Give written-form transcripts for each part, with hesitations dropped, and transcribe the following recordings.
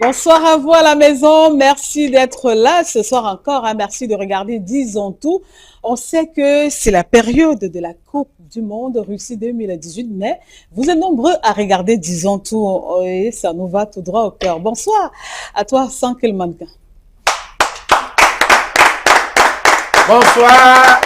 Bonsoir à vous à la maison. Merci d'être là ce soir encore. Merci de regarder Disons tout. On sait que c'est la période de la Coupe du Monde Russie 2018, mais vous êtes nombreux à regarder Disons tout et ça nous va tout droit au cœur. Bonsoir à toi, Sankel Manka. Bonsoir.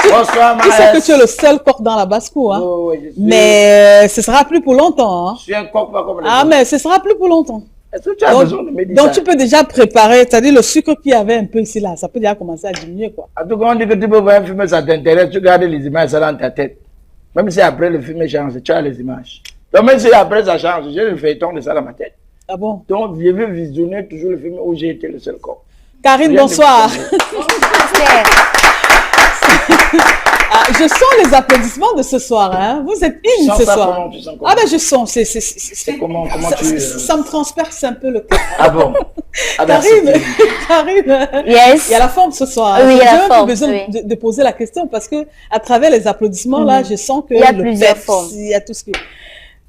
Bonsoir, Tu sais que tu es le seul coq dans la basse-cour, hein? Oh, oui, mais ce sera plus pour longtemps. Hein? Je suis un coq pas comme les autres. Mais ce sera plus pour longtemps. Est-ce que tu as besoin de me dire donc tu peux déjà préparer, c'est-à-dire le sucre qu'il y avait un peu ici là, ça peut déjà commencer à diminuer quoi. En tout cas, on dit que tu peux voir un film, ça t'intéresse, tu gardes les images ça dans ta tête. Même si après le film change, tu as les images. Donc même si après ça change, j'ai le feuilleton de ça dans ma tête. Ah bon? Donc je veux visionner toujours le film où j'ai été le seul coq. Karine, bonsoir. Je sens les applaudissements de ce soir, hein. Vous êtes une ce soir. Comment, tu sens comment? Ah ben je sens, c'est comment ça me transperce un peu le cœur. Ah bon? Ah ben, Karine, yes. Il y a la forme ce soir. Oui, il y a la forme. forme. Besoin de poser la question parce que à travers les applaudissements là, je sens que il y a plusieurs formes. Il y a tout ce qui.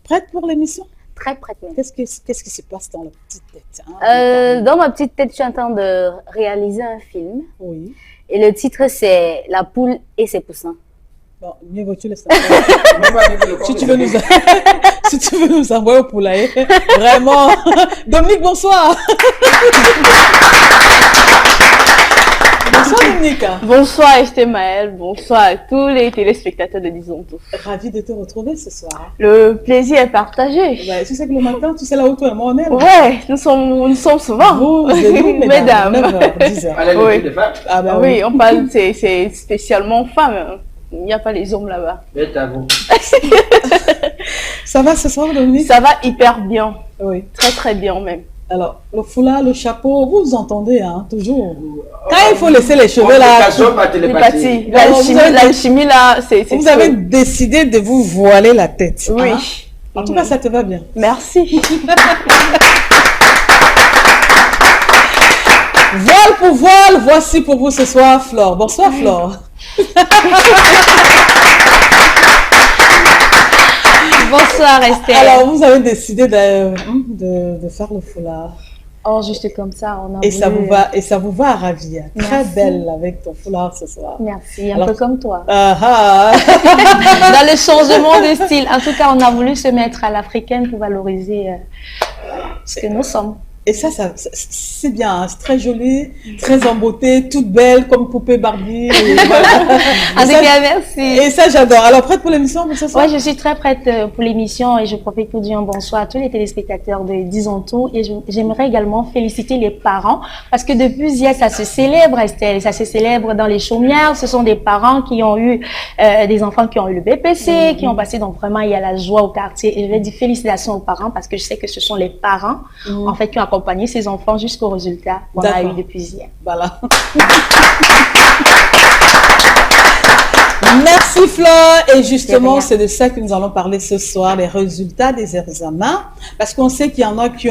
Prête pour l'émission? Très prête même. Qu'est-ce qui se passe dans la petite tête, hein? Dans ma petite tête, je suis en train de réaliser un film. Oui. Et le titre, c'est La poule et ses poussins. Bon, mieux vaut-tu le savoir. si tu veux nous envoyer au poulailler, vraiment. Dominique, bonsoir. Bonsoir Dominique. Bonsoir Esther Maël, bonsoir à tous les téléspectateurs de Disons tout. Ravi de te retrouver ce soir. Le plaisir est partagé. Ouais, tu sais que le matin, tu sais là où toi et moi on est. Ouais, nous sommes souvent. Vous et nous, mesdames. 9h, 10h. Oui. Ah ben oui, on parle, c'est spécialement femmes. Il n'y a pas les hommes là-bas. Ça va ce soir Dominique? Ça va hyper bien. Oui. Très très bien même. Alors, le foulard, le chapeau, vous entendez, hein, toujours. Quand il faut laisser les cheveux là. Télépathie. L'alchimie là, c'est. Vous avez décidé de vous voiler la tête. Oui. Hein? En tout cas, ça te va bien. Merci. Voile pour voile, voici pour vous ce soir, Flore. Bonsoir, Flore. Bonsoir Esther. Alors, vous avez décidé de faire le foulard. Oh, juste comme ça, on a et ça vous va à ravir. Très belle avec ton foulard ce soir. Merci, un peu comme toi. Dans le changement de style. En tout cas, on a voulu se mettre à l'africaine pour valoriser ce que nous sommes. Et ça c'est bien, hein? C'est très joli, très en beauté, toute belle comme poupée Barbie. En tout cas, merci. Et ça, j'adore. Alors, prête pour l'émission pour ce soir? Oui, je suis très prête pour l'émission et je profite pour dire un bonsoir à tous les téléspectateurs de Disons tout. Et j'aimerais également féliciter les parents parce que depuis hier, ça se célèbre, Estelle, ça se célèbre dans les chaumières. Ce sont des parents qui ont eu des enfants qui ont eu le BPC, qui ont passé. Donc, vraiment, il y a la joie au quartier. Et je vais dire félicitations aux parents parce que je sais que ce sont les parents, en fait, qui ont accompagner ses enfants jusqu'au résultat qu'on a eu depuis hier. Voilà. Merci Flore. Et justement, c'est de ça que nous allons parler ce soir, les résultats des examens. Parce qu'on sait qu'il y en a qui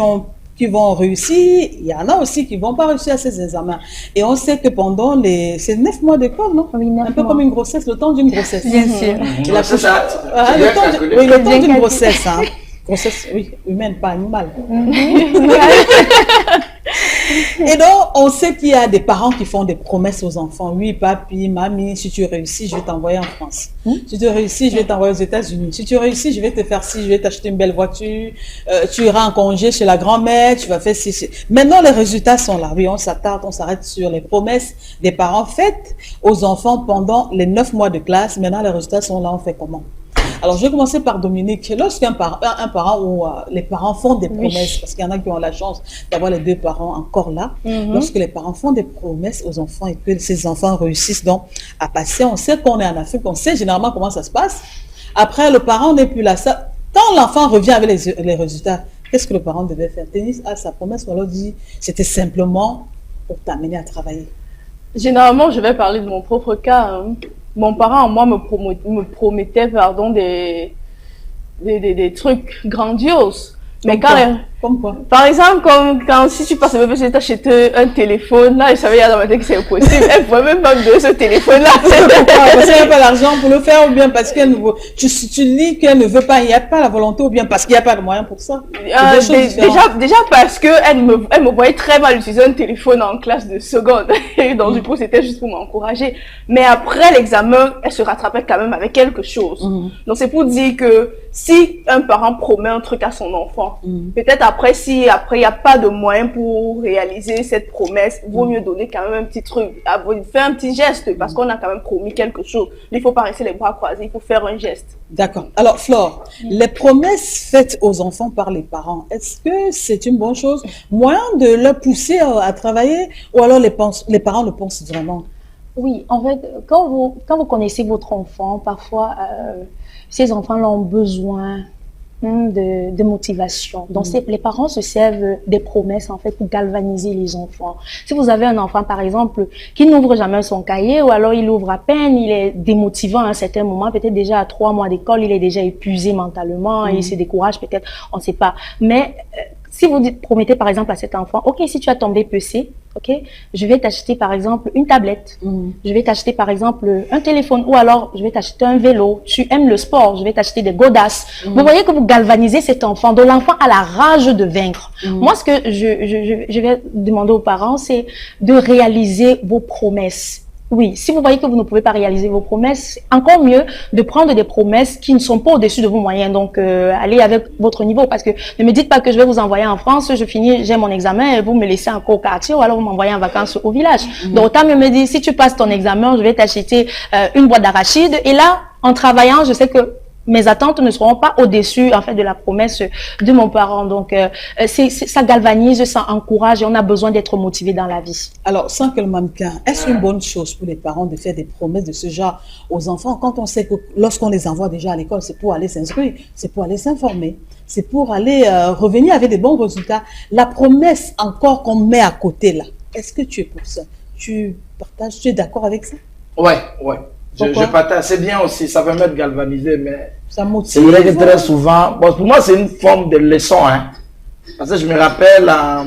vont réussir, il y en a aussi qui ne vont pas réussir à ces examens. Et on sait que pendant c'est 9 mois d'école, non? Oui, 9 mois. Un peu comme une grossesse, le temps d'une grossesse. Bien sûr. Le temps d'une grossesse, hein. Grossesse, oui, humaine, pas animale. Et donc, on sait qu'il y a des parents qui font des promesses aux enfants. Oui, papi, mamie, si tu réussis, je vais t'envoyer en France. Si tu réussis, je vais t'envoyer aux États-Unis. Si tu réussis, je vais te faire ci, je vais t'acheter une belle voiture. Tu iras en congé chez la grand-mère, tu vas faire ci. Maintenant, les résultats sont là. Oui, on s'arrête sur les promesses des parents faites aux enfants pendant les 9 mois de classe. Maintenant, les résultats sont là, on fait comment? Alors, je vais commencer par Dominique. Lorsqu'un parent ou les parents font des promesses, parce qu'il y en a qui ont la chance d'avoir les deux parents encore là, lorsque les parents font des promesses aux enfants et que ces enfants réussissent donc à passer, on sait qu'on est en Afrique, on sait généralement comment ça se passe. Après, le parent n'est plus là. Quand l'enfant revient avec les résultats, qu'est-ce que le parent devait faire? Tenir à sa promesse, on leur dit, c'était simplement pour t'amener à travailler. Généralement, je vais parler de mon propre cas. Hein. Mon parent, moi, me promettait des trucs grandioses. Mais Comme quoi? Par exemple, comme quand si tu passes le bébé, t'achètes un téléphone, là, je savais il y a dans ma tête que c'est impossible. Elle pouvait même pas me donner ce téléphone-là. Parce qu'elle n'a pas l'argent pour le faire, ou bien parce qu'elle ne veut, tu dis qu'elle ne veut pas, il n'y a pas la volonté, ou bien parce qu'il n'y a pas de moyens pour ça. Déjà parce que elle me voyait très mal utiliser un téléphone en classe de seconde. Et donc, du coup, c'était juste pour m'encourager. Mais après l'examen, elle se rattrapait quand même avec quelque chose. Donc, c'est pour dire que si un parent promet un truc à son enfant, peut-être après, si après il n'y a pas de moyens pour réaliser cette promesse, il vaut mieux donner quand même un petit truc, faire un petit geste, parce qu'on a quand même promis quelque chose. Il ne faut pas rester les bras croisés, il faut faire un geste. D'accord. Alors, Flore, les promesses faites aux enfants par les parents, est-ce que c'est une bonne chose? Moyen de leur pousser à travailler, ou alors les parents le pensent vraiment? Oui, en fait, quand vous connaissez votre enfant, parfois, ces enfants ont besoin de motivation. Donc, les parents se servent des promesses, en fait, pour galvaniser les enfants. Si vous avez un enfant, par exemple, qui n'ouvre jamais son cahier, ou alors il ouvre à peine, il est démotivant à un certain moment, peut-être déjà à 3 mois d'école, il est déjà épuisé mentalement, et il se décourage peut-être, on ne sait pas. Mais si vous promettez, par exemple, à cet enfant, OK, si tu as ton BPC, OK, je vais t'acheter, par exemple, une tablette. Je vais t'acheter, par exemple, un téléphone, ou alors je vais t'acheter un vélo. Tu aimes le sport, je vais t'acheter des godasses. Vous voyez que vous galvanisez cet enfant, dont l'enfant a la rage de vaincre. Moi, ce que je vais demander aux parents, c'est de réaliser vos promesses. Oui, si vous voyez que vous ne pouvez pas réaliser vos promesses, encore mieux de prendre des promesses qui ne sont pas au-dessus de vos moyens. Donc, allez avec votre niveau, parce que ne me dites pas que je vais vous envoyer en France, je finis, j'ai mon examen et vous me laissez encore au quartier, ou alors vous m'envoyez en vacances au village. Donc, autant mieux me dire, si tu passes ton examen, je vais t'acheter une boîte d'arachides. Et là, en travaillant, je sais que mes attentes ne seront pas au-dessus, en fait, de la promesse de mon parent. Donc, ça galvanise, ça encourage, et on a besoin d'être motivé dans la vie. Alors, sans que le mannequin, est-ce une bonne chose pour les parents de faire des promesses de ce genre aux enfants, quand on sait que lorsqu'on les envoie déjà à l'école, c'est pour aller s'inscrire, c'est pour aller s'informer, c'est pour aller revenir avec des bons résultats. La promesse encore qu'on met à côté là, est-ce que tu es pour ça? Tu partages, tu es d'accord avec ça? Ouais. Je partage, c'est bien aussi, ça permet de galvaniser, mais ça motive. C'est vrai que très souvent, bon, pour moi c'est une forme de leçon, hein, parce que je me rappelle en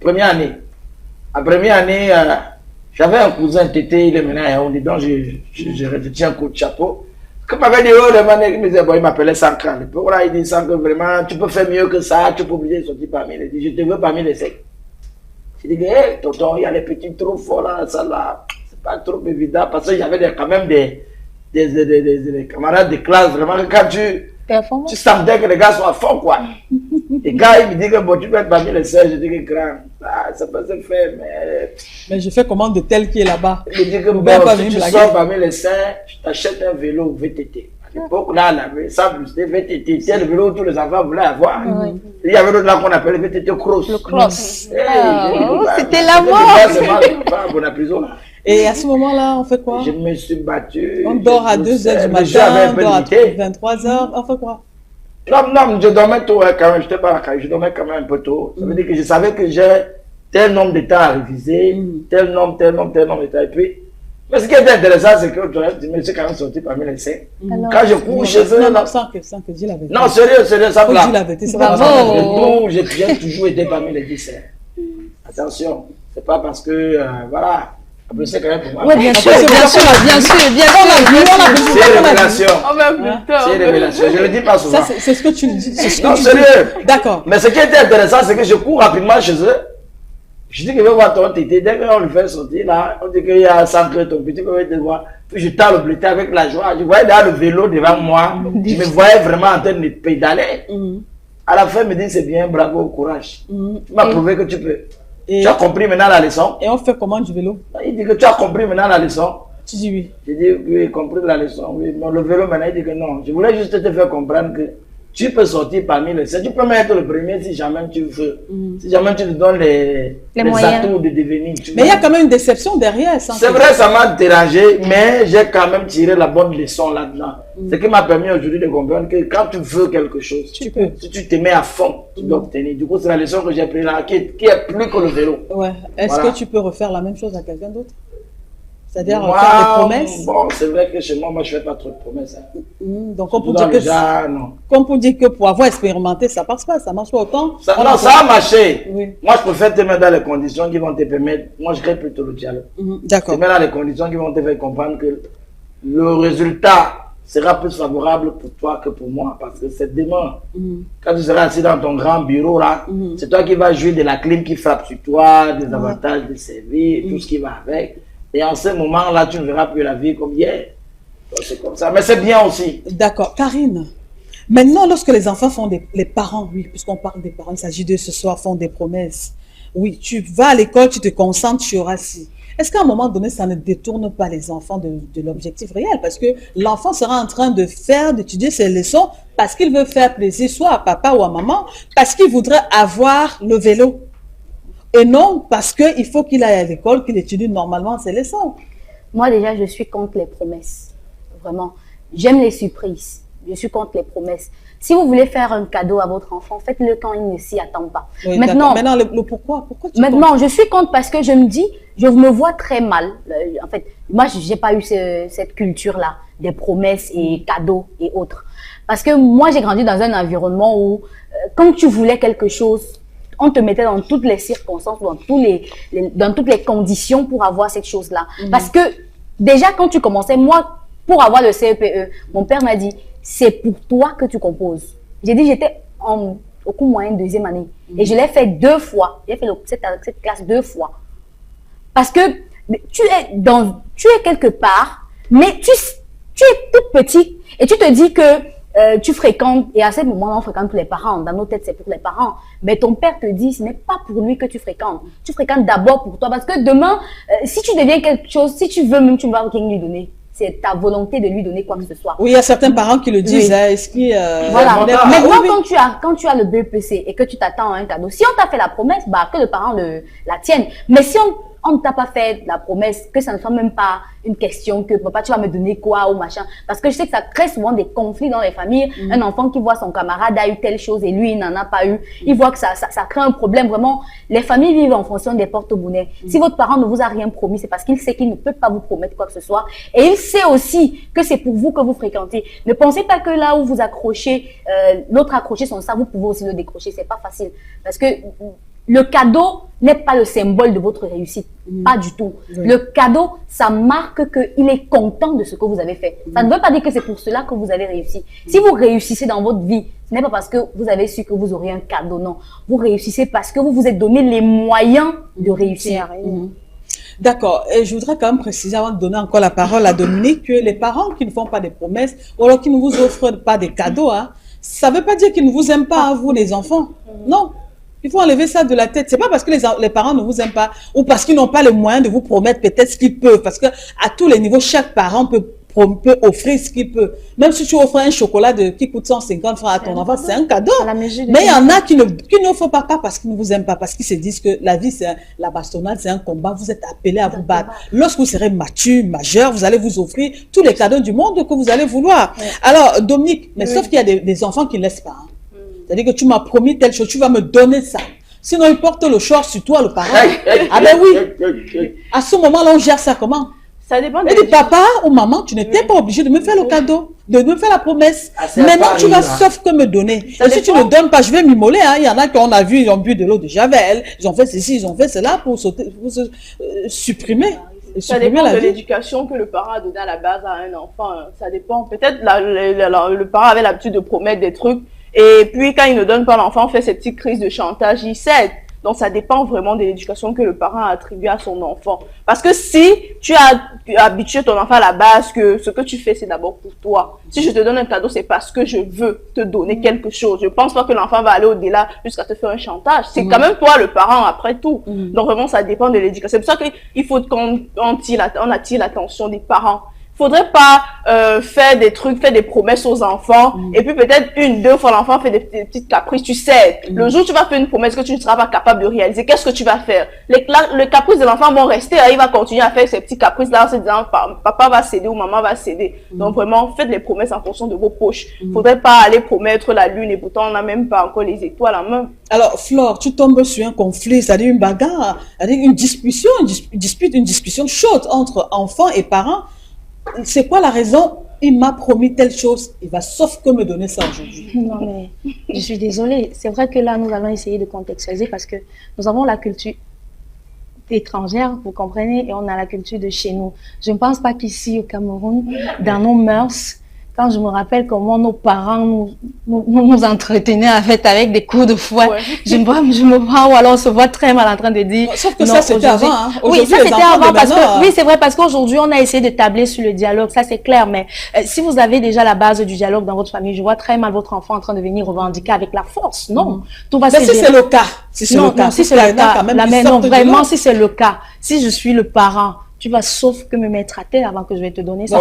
première année, j'avais un cousin Tété, il est maintenant à Yaoundé, donc je tiens un coup de chapeau. Quand il m'avait dit, il me disait, bon, il m'appelait Sankra à l'époque, voilà, il dit Sankra, vraiment, tu peux faire mieux que ça, tu peux oublier de sortir parmi les 10, je te veux parmi les 5. Je dis, hé, tonton, il y a les petits trous forts là, ça là. Pas trop évident parce qu'il y avait quand même des camarades de classe vraiment que quand tu sentais que les gars sont à fond quoi. Les gars ils me disent que bon tu peux être parmi les 16, je dis que grand, ça peut se faire mais je fais comment de tel qui est là-bas. Il me dit que bon, si tu sors parmi les 5, je t'achète un vélo VTT. À l'époque là, ça c'était VTT, c'était le vélo où tous les enfants voulaient avoir. Il y avait l'autre là qu'on appelait VTT Cross. Le Cross. C'était la mort. C'est bon à prison là. Et à ce moment-là, on fait quoi? Je me suis battu. On dort à 2h du matin, on dort à 23h, on fait quoi? Non, je dormais tôt quand même, je dormais quand même un peu tôt. Ça veut dire que je savais que j'ai tel nombre de temps à réviser, tel nombre de temps. Et puis, mais ce qui était intéressant, c'est que je me suis quand même sorti parmi les 5. Quand je cours chez eux... Non, sans que dis la vérité. Non, sérieux, ça va. Dis la vérité, bravo. J'ai toujours été parmi les 10. Attention, c'est pas parce que, voilà... Oui, bien sûr. C'est révélation. C'est révélation. Je ne le dis pas souvent. C'est ce que tu dis. Non, sérieux. D'accord. Mais ce qui était intéressant, c'est que je cours rapidement chez eux. Je dis que je vais voir ton tété. Dès qu'on le fait sortir là, on dit qu'il y a 100 ton petit peu de voir. Puis je tends le bleuté avec la joie. Je voyais dans le vélo devant moi. Je me voyais vraiment en train de pédaler. À la fin, il me dit c'est bien, bravo, courage. Tu m'as prouvé que tu peux. Tu as compris maintenant la leçon? Et on fait comment du vélo? Il dit que tu as compris maintenant la leçon. Tu dis oui. Je dis oui, j'ai compris la leçon. Oui. Mais le vélo maintenant, il dit que non. Je voulais juste te faire comprendre que tu peux sortir parmi les 7. Tu peux même être le premier si jamais tu veux. Si jamais tu te donnes les atouts de devenir. Mais il y a quand même une déception derrière. C'est vrai, ça m'a dérangé, mais j'ai quand même tiré la bonne leçon là-dedans. Ce qui m'a permis aujourd'hui de comprendre que quand tu veux quelque chose, tu peux. Si tu te mets à fond, tu dois obtenir. Du coup, c'est la leçon que j'ai prise là, qui est plus que le vélo. Ouais. Est-ce que tu peux refaire la même chose à quelqu'un d'autre? C'est-à-dire Moi, faire des promesses. bon, c'est vrai que chez moi, je ne fais pas trop de promesses. Hein. Donc, on peut Surtout dire dans que, le genre, non. comme pour dire que pour avoir expérimenté, ça passe pas, ça marche pas autant. Non, ça a marché. Oui. Moi, je préfère te mettre dans les conditions qui vont te permettre. Moi, je crée plutôt le dialogue. D'accord. Te mettre dans les conditions qui vont te faire comprendre que le résultat sera plus favorable pour toi que pour moi. Parce que c'est demain, quand tu seras assis dans ton grand bureau, là, c'est toi qui vas jouir de la clim qui frappe sur toi, des avantages de servir, tout ce qui va avec. Et en ce moment-là, tu ne verras plus la vie comme hier. C'est comme ça. Mais c'est bien aussi. D'accord. Karine, maintenant, lorsque les enfants font les parents, oui, puisqu'on parle des parents, il s'agit de ce soir, font des promesses. Oui, tu vas à l'école, tu te concentres, tu auras assis. Est-ce qu'à un moment donné, ça ne détourne pas les enfants de l'objectif réel? Parce que l'enfant sera en train d'étudier ses leçons parce qu'il veut faire plaisir soit à papa ou à maman, parce qu'il voudrait avoir le vélo. Et non parce qu'il faut qu'il aille à l'école, qu'il étudie normalement ses leçons. Moi, déjà, je suis contre les promesses. Vraiment. J'aime les surprises. Je suis contre les promesses. Si vous voulez faire un cadeau à votre enfant, faites-le quand il ne s'y attend pas. Oui, maintenant, le pourquoi tu maintenant je suis contre parce que je me dis, je me vois très mal. En fait, moi, je n'ai pas eu cette culture-là, des promesses et cadeaux et autres. Parce que moi, j'ai grandi dans un environnement où, quand tu voulais quelque chose, on te mettait dans toutes les circonstances, dans toutes les conditions pour avoir cette chose-là. Parce que déjà, quand tu commençais, moi, pour avoir le CEPE, mon père m'a dit, c'est pour toi que tu composes. J'ai dit, j'étais au cours moyen deuxième année. Et je l'ai fait 2 fois. J'ai fait cette classe 2 fois. Parce que tu es quelque part, mais tu es toute petite et tu te dis que tu fréquentes, et à ce moment-là, on fréquente tous les parents. Dans nos têtes, c'est pour les parents. Mais ton père te dit, ce n'est pas pour lui que tu fréquentes. Tu fréquentes d'abord pour toi. Parce que demain, si tu deviens quelque chose, si tu veux même, tu ne vas rien lui donner. C'est ta volonté de lui donner quoi que ce soit. Oui, il y a certains parents qui le disent. Oui. Hein, est-ce qu'il, voilà. Maintenant, oui. quand tu as le BEPC et que tu t'attends à un cadeau, si on t'a fait la promesse, bah, que le parent la tienne. Mais si on ne t'a pas fait la promesse, que ça ne soit même pas une question que papa, tu vas me donner quoi ou machin. Parce que je sais que ça crée souvent des conflits dans les familles. Un enfant qui voit son camarade a eu telle chose et lui, il n'en a pas eu. Il voit que ça crée un problème. Vraiment, les familles vivent en fonction des porte-monnaies. Si votre parent ne vous a rien promis, c'est parce qu'il sait qu'il ne peut pas vous promettre quoi que ce soit. Et il sait aussi que c'est pour vous que vous fréquentez. Ne pensez pas que là où vous accrochez, l'autre accroché son sac, vous pouvez aussi le décrocher. C'est pas facile. Parce que le cadeau n'est pas le symbole de votre réussite. Pas du tout. Oui. Le cadeau, ça marque qu'il est content de ce que vous avez fait. Ça ne veut pas dire que c'est pour cela que vous avez réussi. Si vous réussissez dans votre vie, ce n'est pas parce que vous avez su que vous aurez un cadeau, non. Vous réussissez parce que vous vous êtes donné les moyens de réussir. D'accord. Et je voudrais quand même préciser, avant de donner encore la parole à Dominique, que les parents qui ne font pas des promesses, ou alors qui ne vous offrent pas des cadeaux, hein, ça ne veut pas dire qu'ils ne vous aiment pas, hein, vous les enfants. Non. Il faut enlever ça de la tête. C'est pas parce que les parents ne vous aiment pas ou parce qu'ils n'ont pas les moyens de vous promettre peut-être ce qu'ils peuvent. Parce que à tous les niveaux, chaque parent peut offrir ce qu'il peut. Même si tu offres un chocolat qui coûte 150 francs à ton enfant, c'est un cadeau. Mais il y en a qui n'offrent pas parce qu'ils ne vous aiment pas, parce qu'ils se disent que la vie, c'est la bastonnade, c'est un combat. Vous êtes appelés à vous battre. Lorsque vous serez mature, majeur, vous allez vous offrir tous les cadeaux du monde que vous allez vouloir. Ouais. Alors, Dominique, mais sauf qu'il y a des enfants qui ne laissent pas. Hein. C'est-à-dire que tu m'as promis telle chose, tu vas me donner ça. Sinon, il porte le short sur toi, le parent. Ah ben oui. À ce moment-là, on gère ça comment? Ça dépend. Et de papa ou maman, tu n'étais pas obligé de me faire le cadeau, de me faire la promesse. Maintenant, tu vas sauf que me donner. Et si tu ne donnes pas, je vais m'immoler. Hein. Il y en a qu'on a vu, ils ont bu de l'eau de Javel, ils ont fait ceci, ils ont fait cela pour se supprimer. Ça dépend de l'éducation que le parent a donnée à la base à un enfant. Ça dépend. Peut-être le parent avait l'habitude de promettre des trucs. Et puis, quand il ne donne pas, l'enfant fait ses petites crises de chantage, il cède. Donc, ça dépend vraiment de l'éducation que le parent a attribuée à son enfant. Parce que si tu as habitué ton enfant à la base que ce que tu fais, c'est d'abord pour toi. Si je te donne un cadeau, c'est parce que je veux te donner quelque chose. Je ne pense pas que l'enfant va aller au-delà jusqu'à te faire un chantage. C'est quand même toi le parent, après tout. Donc, vraiment, ça dépend de l'éducation. C'est pour ça qu'il faut qu'on attire l'attention des parents. faudrait pas faire des trucs, faire des promesses aux enfants, et puis peut-être 1-2 fois l'enfant fait des petites caprices. Tu sais, le jour où tu vas faire une promesse que tu ne seras pas capable de réaliser, qu'est-ce que tu vas faire? Les caprices de l'enfant vont rester, il va continuer à faire ces petits caprices-là en se disant papa va céder ou maman va céder. Donc vraiment, faites les promesses en fonction de vos poches. Faudrait pas aller promettre la lune et pourtant on n'a même pas encore les étoiles en main. Alors, Flore, tu tombes sur un conflit, c'est-à-dire une bagarre, c'est-à-dire une discussion chaude entre enfants et parents. C'est quoi la raison? Il m'a promis telle chose, il va sauf que me donner ça aujourd'hui. Non, mais je suis désolée. C'est vrai que là, nous allons essayer de contextualiser parce que nous avons la culture étrangère, vous comprenez, et on a la culture de chez nous. Je ne pense pas qu'ici, au Cameroun, dans nos mœurs, quand je me rappelle comment nos parents nous entretenaient avec des coups de fouet, je me vois, ou alors on se voit très mal en train de dire... Sauf que ça, c'était avant. Hein. Oui, ça, c'était avant, parce que, oui, c'est vrai, parce qu'aujourd'hui, on a essayé de tabler sur le dialogue, ça, c'est clair, mais si vous avez déjà la base du dialogue dans votre famille, je vois très mal votre enfant en train de venir revendiquer avec la force. Non, tout va se gérer. Mais si c'est le cas, si c'est le cas, non, vraiment, si c'est le cas, si je suis le parent, tu vas sauf que me mettre à terre avant que je vais te donner ça.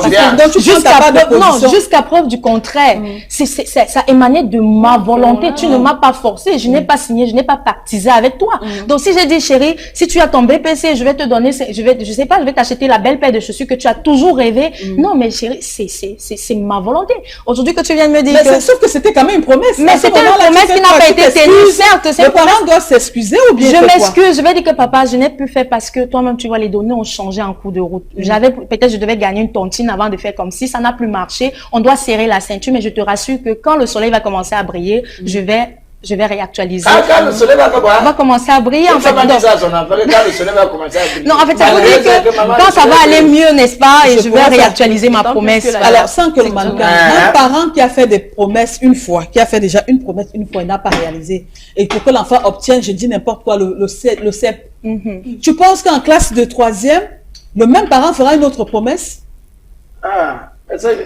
Jusqu'à preuve du contraire. Ça émanait de ma volonté. Tu ne m'as pas forcé. Je n'ai pas signé, je n'ai pas pactisé avec toi. Donc, si j'ai dit, chérie, si tu as ton BPC, je vais te donner, je vais t'acheter la belle paire de chaussures que tu as toujours rêvé. Non, mais chérie, c'est ma volonté. Aujourd'hui que tu viens de me dire mais sauf que c'était quand même une promesse. Mais c'était une promesse qui n'a pas été tenue, certes. Le parent doit s'excuser ou bien je m'excuse. Je vais dire que papa, je n'ai plus fait parce que toi-même, tu vois, les données ont changé en cours de route. Peut-être je devais gagner une tontine avant de faire comme si ça n'a plus marché. On doit serrer la ceinture, mais je te rassure que quand le soleil va commencer à briller, je vais réactualiser. Quand le soleil va commencer à briller, en fait. Quand le soleil va commencer à briller. Non, en fait, ça veut dire que quand ça va aller mieux, n'est-ce pas, et je vais réactualiser ma promesse. Alors, sans que le mannequin, un parent qui a fait des promesses une fois, qui a fait déjà une promesse une fois et n'a pas réalisé, et pour que l'enfant obtienne, je dis n'importe quoi, le CEP. Tu penses qu'en classe de 3e, le même parent fera une autre promesse?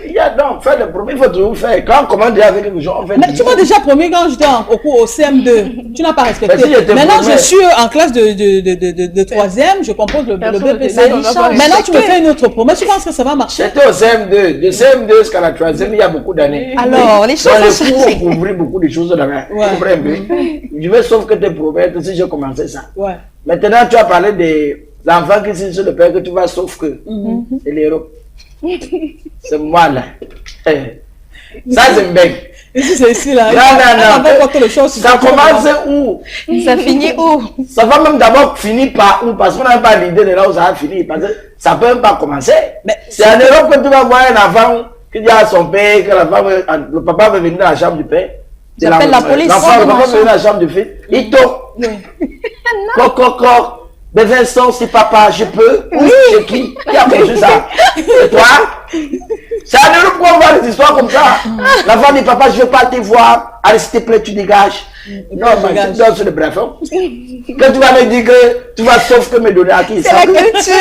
Il y a donc faire des promesses, il faut toujours faire. Quand on commande avec quelque chose, on fait. Mais tu m'as déjà promis quand j'étais au CM2. Tu n'as pas respecté. Maintenant, je suis en classe de 3e, je compose le BPC. Maintenant, tu me fais une autre promesse. Tu penses que ça va marcher? C'était au CM2. De CM2 jusqu'à la 3e, il y a beaucoup d'années. Alors, les choses ont changé. On ouvrir beaucoup de choses dans la. Je veux sauf que tes promesses, si j'ai commencé ça. Maintenant, tu as parlé des enfants qui sont sur le père que tu vas sauf que. C'est les héros. C'est moi là. Ça c'est bien. C'est ici là. Non. Ça commence où? Ça finit où? Ça va même d'abord finir par où? Parce qu'on n'a pas l'idée de là où ça va finir. Parce que ça peut même pas commencer. C'est en Europe que tu vas voir un enfant qui dit à son père que le papa veut venir dans la chambre du père. J'appelle la police. L'enfant, le papa veut venir dans la chambre du fils. Il tombe. Coq. Mais Vincent, c'est papa, je peux? Oui. C'est qui a fait ça? C'est toi? C'est à Europe qu'on voit des histoires comme ça. L'enfant dit, papa, je ne veux pas te voir. Allez, s'il te plaît, tu dégages. Non, mais tu donnes sur le bref. Que tu vas me dire que tu vas sauf que me donner à qui? C'est la culture.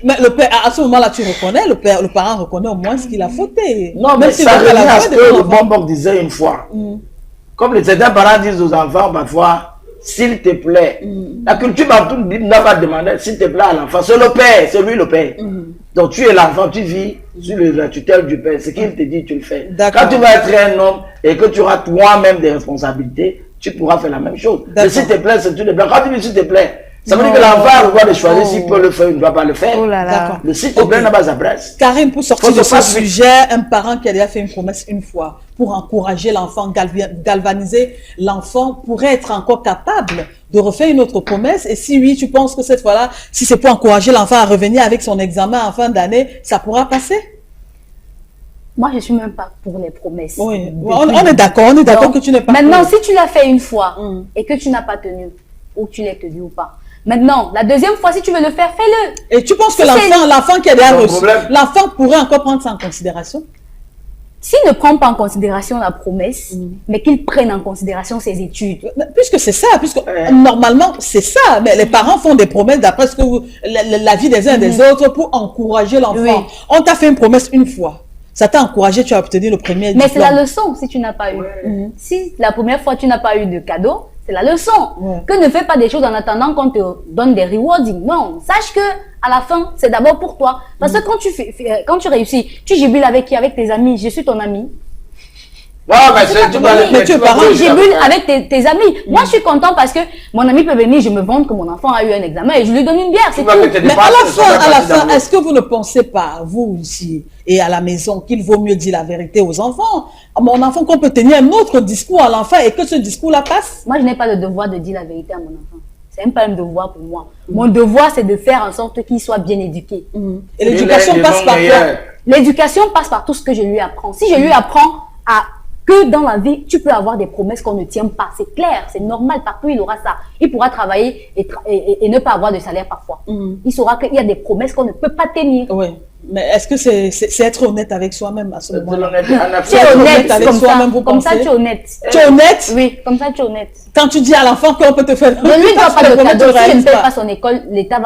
Mais le père, à ce moment-là, tu reconnais, le parent reconnaît au moins ce qu'il a fauté. Non, mais ça revient à ce que le bonbon disait une fois. Comme certains parents disent aux enfants, parfois, s'il te plaît. La culture n'a pas demandé s'il te plaît à l'enfant. C'est le père, c'est lui le père. Donc tu es l'enfant, tu vis sur la tutelle du père. Ce qu'il te dit, tu le fais. Quand tu vas être un homme et que tu auras toi-même des responsabilités, tu pourras faire la même chose. Mais s'il te plaît, c'est tu le plaît. Quand tu dis s'il te plaît, ça veut dire que l'enfant a le droit de choisir s'il peut le faire ou il ne doit pas le faire. Le s'il te plaît n'a pas sa place. Karine, pour sortir de ce sujet, un parent qui a déjà fait une promesse une fois, pour encourager l'enfant, galvaniser l'enfant, pourrait être encore capable de refaire une autre promesse. Et si oui, tu penses que cette fois-là, si c'est pour encourager l'enfant à revenir avec son examen en fin d'année, ça pourra passer? Moi, je ne suis même pas pour les promesses. Oui, on est d'accord que tu n'es pas. Maintenant, si tu l'as fait une fois et que tu n'as pas tenu, ou tu l'as tenu ou pas, maintenant, la deuxième fois, si tu veux le faire, fais-le. Et tu penses que l'enfant qui a déjà reçu, l'enfant pourrait encore prendre ça en considération? S'il ne prend pas en considération la promesse, mais qu'il prenne en considération ses études. Puisque c'est ça, normalement, c'est ça. Mais les parents font des promesses d'après ce que la vie des uns et des autres pour encourager l'enfant. On t'a fait une promesse une fois. Ça t'a encouragé, tu as obtenu le premier diplôme. Mais c'est la leçon si tu n'as pas eu. Si la première fois tu n'as pas eu de cadeau, C'est la leçon. Ouais. Que ne fais pas des choses en attendant qu'on te donne des rewarding. Non, sache que à la fin, c'est d'abord pour toi. Parce que quand tu réussis, tu jubiles avec qui? Avec tes amis. Je suis ton ami. Non, mais c'est tout mais tu es parent, Tu jubiles avec tes amis. Moi, je suis content parce que mon ami peut venir, je me vante que mon enfant a eu un examen et je lui donne une bière. C'est tout. Mais à la fin, est-ce que vous ne pensez pas, vous ici et à la maison, qu'il vaut mieux dire la vérité aux enfants? Mon enfant, qu'on peut tenir un autre discours à l'enfant et que ce discours-là passe? Moi, je n'ai pas le devoir de dire la vérité à mon enfant. C'est même pas un devoir pour moi. Mon devoir, c'est de faire en sorte qu'il soit bien éduqué. Et l'éducation passe par quoi? L'éducation passe par tout ce que je lui apprends. Si je lui apprends que dans la vie, tu peux avoir des promesses qu'on ne tient pas. C'est clair, c'est normal. Partout, il aura ça. Il pourra travailler et ne pas avoir de salaire parfois. Il saura qu'il y a des promesses qu'on ne peut pas tenir. Oui. Mais est-ce que c'est être honnête avec soi-même à ce moment-là? Tu es honnête avec comme soi-même, ça. vous Comme ça, pensez? tu es honnête. Tu es honnête? Oui, comme ça, tu es honnête. Quand tu dis à l'enfant qu'on peut te faire... Ne lui dois pas de cadeau. Si je ne réalises paye pas son école, l'État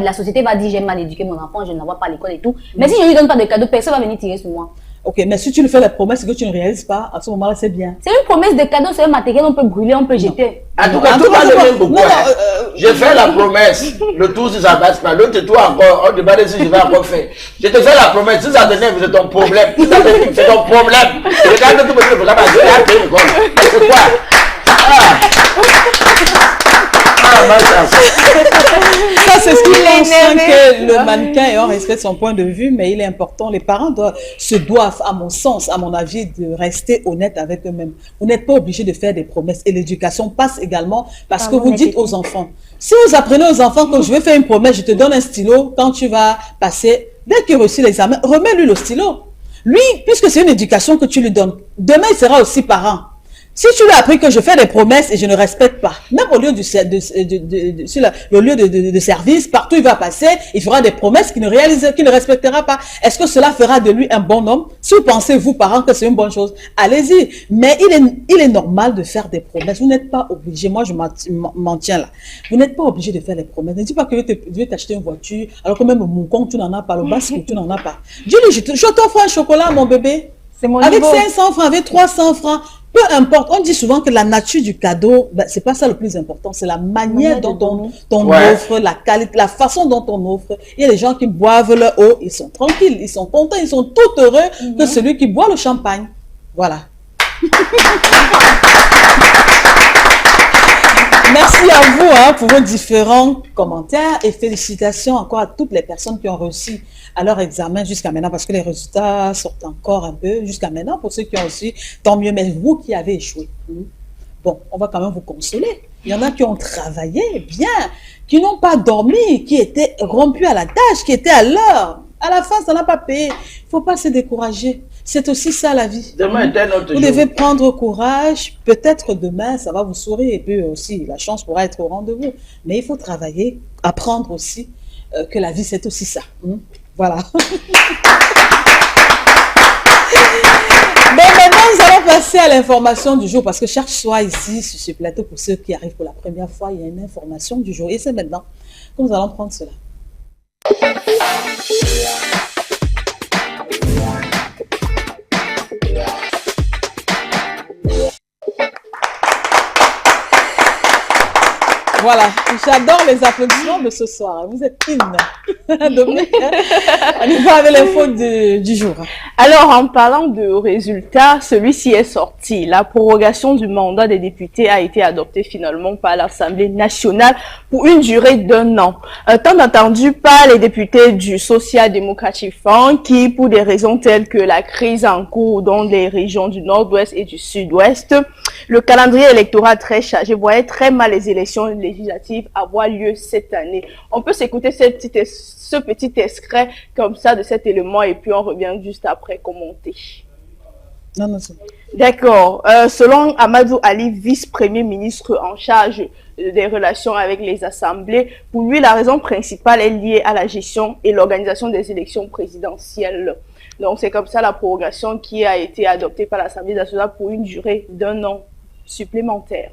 la société va dire j'ai mal éduqué mon enfant, je n'envoie pas à l'école et tout. Mais si je ne lui donne pas de cadeau, personne va venir tirer sur moi. Ok, mais si tu lui fais la promesse que tu ne réalises pas, à ce moment-là, c'est bien. C'est une promesse de cadeau, c'est un matériel, on peut brûler, on peut jeter. En tout cas, tout le monde aime beaucoup. J'ai fait la promesse, le tour si ça passe pas, l'autre tour encore, on demande si je vais encore faire. Je te fais la promesse, si ça t'énerve, c'est ton problème. Si ça t'énerve, c'est ton problème. Regarde tout le monde, c'est quoi? Ça, c'est ce qui mentionne que le mannequin et on respecte son point de vue, mais il est important. Les parents se doivent, à mon sens, à mon avis, de rester honnêtes avec eux-mêmes. Vous n'êtes pas obligé de faire des promesses. Et l'éducation passe également parce que vous dites aux enfants, si vous apprenez aux enfants que je vais faire une promesse, je te donne un stylo, quand tu vas passer, dès qu'il réussit l'examen, remets-lui le stylo. Lui, puisque c'est une éducation que tu lui donnes, demain il sera aussi parent. Si tu lui as appris que je fais des promesses et je ne respecte pas, même au lieu sur le lieu de service, partout il va passer, il fera des promesses qu'il ne respectera pas. Est-ce que cela fera de lui un bon homme? Si vous pensez, vous, parents, que c'est une bonne chose, allez-y. Mais il est normal de faire des promesses. Vous n'êtes pas obligé. Moi, je m'en tiens là. Vous n'êtes pas obligé de faire des promesses. Ne dis pas que je vais t'acheter une voiture, alors que même mon compte, tu n'en as pas, le basque, tu n'en as pas. Dis-lui, je t'offre un chocolat, mon bébé. C'est mon avec niveau. 500 francs, avec 300 francs. Peu importe, on dit souvent que la nature du cadeau, ben, c'est pas ça le plus important, c'est la manière dont on offre, la qualité, la façon dont on offre. Il y a des gens qui boivent leur eau, ils sont tranquilles, ils sont contents, ils sont tout heureux que celui qui boit le champagne. Voilà. Merci à vous pour vos différents commentaires et félicitations encore à toutes les personnes qui ont réussi à leur examen jusqu'à maintenant parce que les résultats sortent encore un peu jusqu'à maintenant pour ceux qui ont réussi, tant mieux, mais vous qui avez échoué. Bon, on va quand même vous consoler. Il y en a qui ont travaillé bien, qui n'ont pas dormi, qui étaient rompus à la tâche, qui étaient à l'heure. À la fin, ça n'a pas payé. Il ne faut pas se décourager. C'est aussi ça la vie. Demain est un autre jour. Vous devez prendre courage. Peut-être demain, ça va vous sourire et puis aussi, la chance pourra être au rendez-vous. Mais il faut travailler, apprendre aussi que la vie, c'est aussi ça. Voilà. Bon, maintenant, nous allons passer à l'information du jour parce que chaque soir ici, sur ce plateau, pour ceux qui arrivent pour la première fois, il y a une information du jour. Et c'est maintenant que nous allons prendre cela. Voilà, j'adore les applaudissements de ce soir. Vous êtes Dominique, on y va avec l'info du jour. Alors, en parlant de résultats, celui-ci est sorti. La prorogation du mandat des députés a été adoptée finalement par l'Assemblée nationale pour une durée d'1 an. Tant attendu par les députés du Social Democratic Front qui, pour des raisons telles que la crise en cours dans les régions du Nord-Ouest et du Sud-Ouest, le calendrier électoral très chargé voyait très mal les élections législatives avoir lieu cette année. On peut s'écouter ce petit extrait comme ça de cet élément et puis on revient juste après commenter. Non, c'est bon. D'accord. Selon Amadou Ali, vice-premier ministre en charge des relations avec les assemblées, pour lui, la raison principale est liée à la gestion et l'organisation des élections présidentielles. Donc, c'est comme ça la prorogation qui a été adoptée par l'Assemblée nationale pour une durée d'1 an supplémentaire.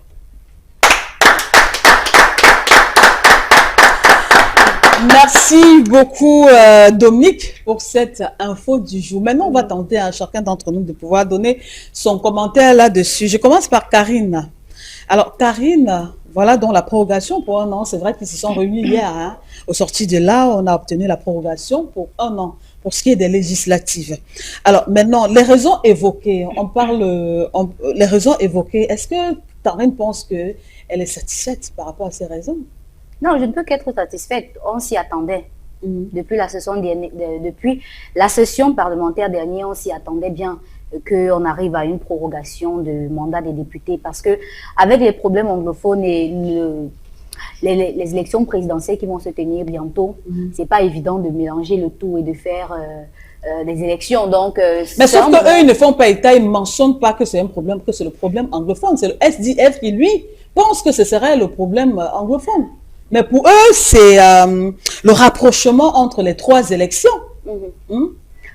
Merci beaucoup Dominique pour cette info du jour. Maintenant, on va tenter à chacun d'entre nous de pouvoir donner son commentaire là-dessus. Je commence par Karine. Alors, Karine, voilà donc la prorogation pour 1 an. C'est vrai qu'ils se sont réunis hier. Hein. Au sorti de là, on a obtenu la prorogation pour 1 an, pour ce qui est des législatives. Alors, maintenant, les raisons évoquées, les raisons évoquées, est-ce que Karine pense qu'elle est satisfaite par rapport à ces raisons? Non, je ne peux qu'être satisfaite. On s'y attendait. Depuis la session parlementaire dernière, on s'y attendait bien qu'on arrive à une prorogation de mandat des députés parce que avec les problèmes anglophones et les élections présidentielles qui vont se tenir bientôt, c'est pas évident de mélanger le tout et de faire des élections. Donc, mais sauf qu'eux, ils ne font pas état, ils ne mentionnent pas que c'est un problème, que c'est le problème anglophone. C'est le SDF qui, lui, pense que ce serait le problème anglophone. Mais pour eux, c'est le rapprochement entre les 3 élections.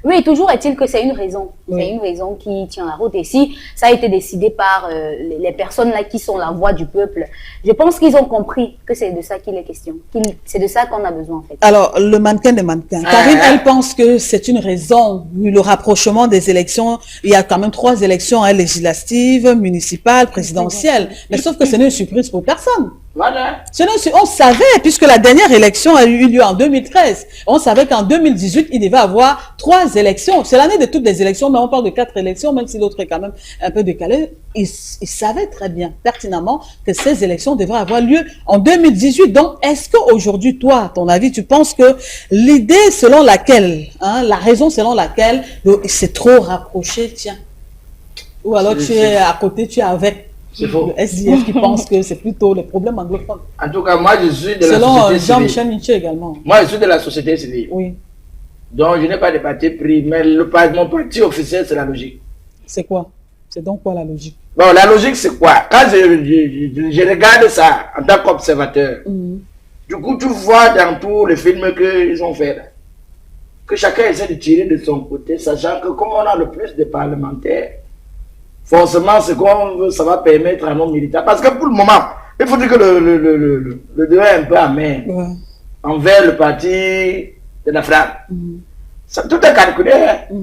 Oui, toujours est-il que c'est une raison. Oui. C'est une raison qui tient la route. Et si ça a été décidé par les personnes là qui sont la voix du peuple, je pense qu'ils ont compris que c'est de ça qu'il est question. C'est de ça qu'on a besoin en fait. Alors, le mannequin des mannequins. Karine, elle pense que c'est une raison, le rapprochement des élections. Il y a quand même 3 élections législatives, municipales, présidentielles. Mais sauf que ce n'est une surprise pour personne. Voilà. On savait, puisque la dernière élection a eu lieu en 2013, on savait qu'en 2018, il devait avoir 3 élections. C'est l'année de toutes les élections, mais on parle de 4 élections, même si l'autre est quand même un peu décalé. Ils savaient très bien, pertinemment, que ces élections devraient avoir lieu en 2018. Donc, est-ce qu'aujourd'hui, toi, à ton avis, tu penses que l'idée selon laquelle, la raison selon laquelle c'est trop rapproché, tiens, ou alors tu es à côté, tu es avec c'est faux. Le SDF qui pense que c'est plutôt les problèmes anglophones. En tout cas, moi, je suis de la selon société civile. Jean-Michel Nietzsche également. Moi, je suis de la société civile. Oui. Donc, je n'ai pas de parti pris, mais mon parti officiel, c'est la logique. C'est quoi? C'est donc quoi la logique? Bon, la logique, c'est quoi? Quand je regarde ça en tant qu'observateur, du coup, tu vois dans tous les films qu'ils ont fait, là, que chacun essaie de tirer de son côté, sachant que comme on a le plus de parlementaires, forcément, ce qu'on veut, ça va permettre à nos militaires. Parce que pour le moment, il faut dire que le débat est un peu amer envers le parti de la frappe. Tout est calculé.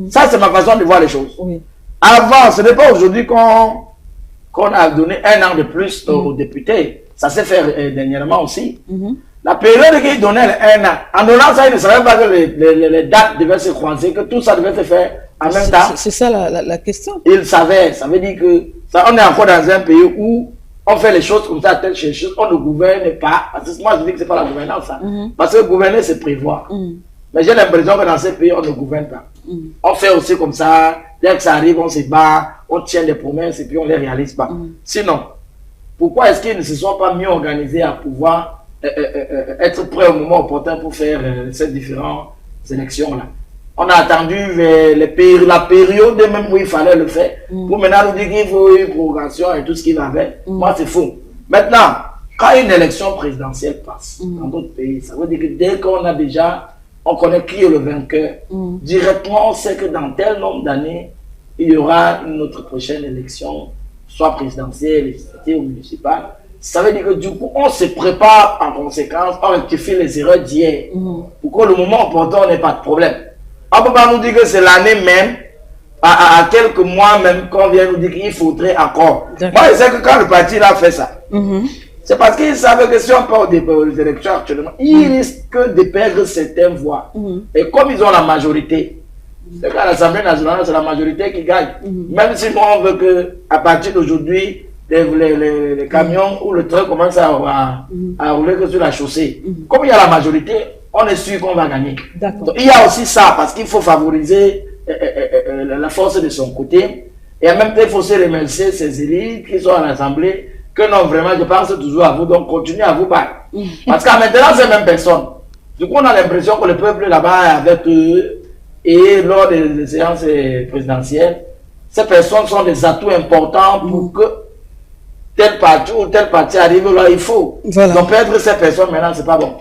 Ça, c'est ma façon de voir les choses. Oui. Avant, ce n'est pas aujourd'hui qu'on a donné 1 an de plus aux députés. Ça s'est fait dernièrement aussi. La période qu'ils donnaient 1 an, en donnant ça, ils ne savaient pas que les dates devaient se croiser, que tout ça devait se faire en même temps. C'est ça la question. Ils savaient, ça veut dire que ça, on est encore dans un pays où on fait les choses comme ça, telle chose, on ne gouverne pas. Parce que moi, je dis que ce n'est pas la gouvernance. Parce que gouverner, c'est prévoir. Mais j'ai l'impression que dans ces pays, on ne gouverne pas. On fait aussi comme ça, dès que ça arrive, on se bat, on tient des promesses et puis on ne les réalise pas. Sinon, pourquoi est-ce qu'ils ne se sont pas mieux organisés à pouvoir être prêts au moment opportun pour faire ces différentes élections-là? On a attendu la période même où il fallait le faire. Pour maintenant nous dire qu'il faut une prorogation et tout ce qui va avec. Moi, c'est faux. Maintenant, quand une élection présidentielle passe dans d'autres pays, ça veut dire que dès qu'on a déjà, on connaît qui est le vainqueur, directement on sait que dans tel nombre d'années, il y aura une autre prochaine élection, soit présidentielle, législative ou municipale. Ça veut dire que du coup, on se prépare en conséquence, on rectifie les erreurs d'hier. Pour que le moment opportun, on n'ait pas de problème. On ne peut pas nous dire que c'est l'année même, à quelques mois même, qu'on vient nous dire qu'il faudrait encore. Moi, je sais que quand le parti a fait ça, c'est parce qu'ils savaient que si on part aux élections actuellement, ils risquent de perdre certaines voix. Et comme ils ont la majorité, c'est qu'à l'Assemblée nationale, c'est la majorité qui gagne. Même si nous, on veut qu'à partir d'aujourd'hui, les camions ou le train commencent à rouler que sur la chaussée. Comme il y a la majorité, on est sûr qu'on va gagner. Donc, il y a aussi ça, parce qu'il faut favoriser la force de son côté. Et en même temps, il faut se remercier ces élites qui sont à l'Assemblée, que non, vraiment, je pense toujours à vous, donc continuez à vous battre. Parce qu'à maintenant, c'est même personne. Du coup, on a l'impression que le peuple là-bas est avec eux, et lors des séances présidentielles, ces personnes sont des atouts importants pour que tel parti ou tel parti arrive là, il faut. Donc perdre ces personnes maintenant, c'est pas bon.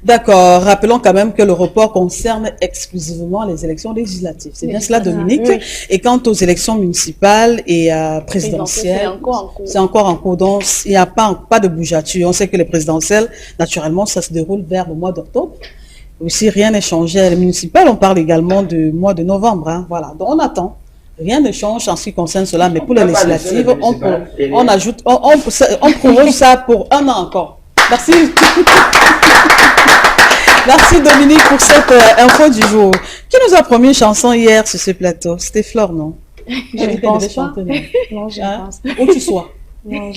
D'accord. Rappelons quand même que le report concerne exclusivement les élections législatives. C'est bien cela, Dominique. Oui. Et quant aux élections municipales et présidentielles, c'est encore en cours. Donc, il n'y a pas de bougeature. On sait que les présidentielles, naturellement, ça se déroule vers le mois d'octobre. Aussi, rien n'est changé. Les municipales, on parle également du mois de novembre. Voilà. Donc, on attend. Rien ne change en ce qui concerne cela, mais pour les On peut pas législatives, laisser les on municipales ajoute, on prolonge ça pour 1 an encore. Merci. Merci Dominique pour cette info du jour. Qui nous a promis une chanson hier sur ce plateau? C'était Flore, non? Je ne pense pas. Non, je Hein? pense pas. Où tu sois. Non,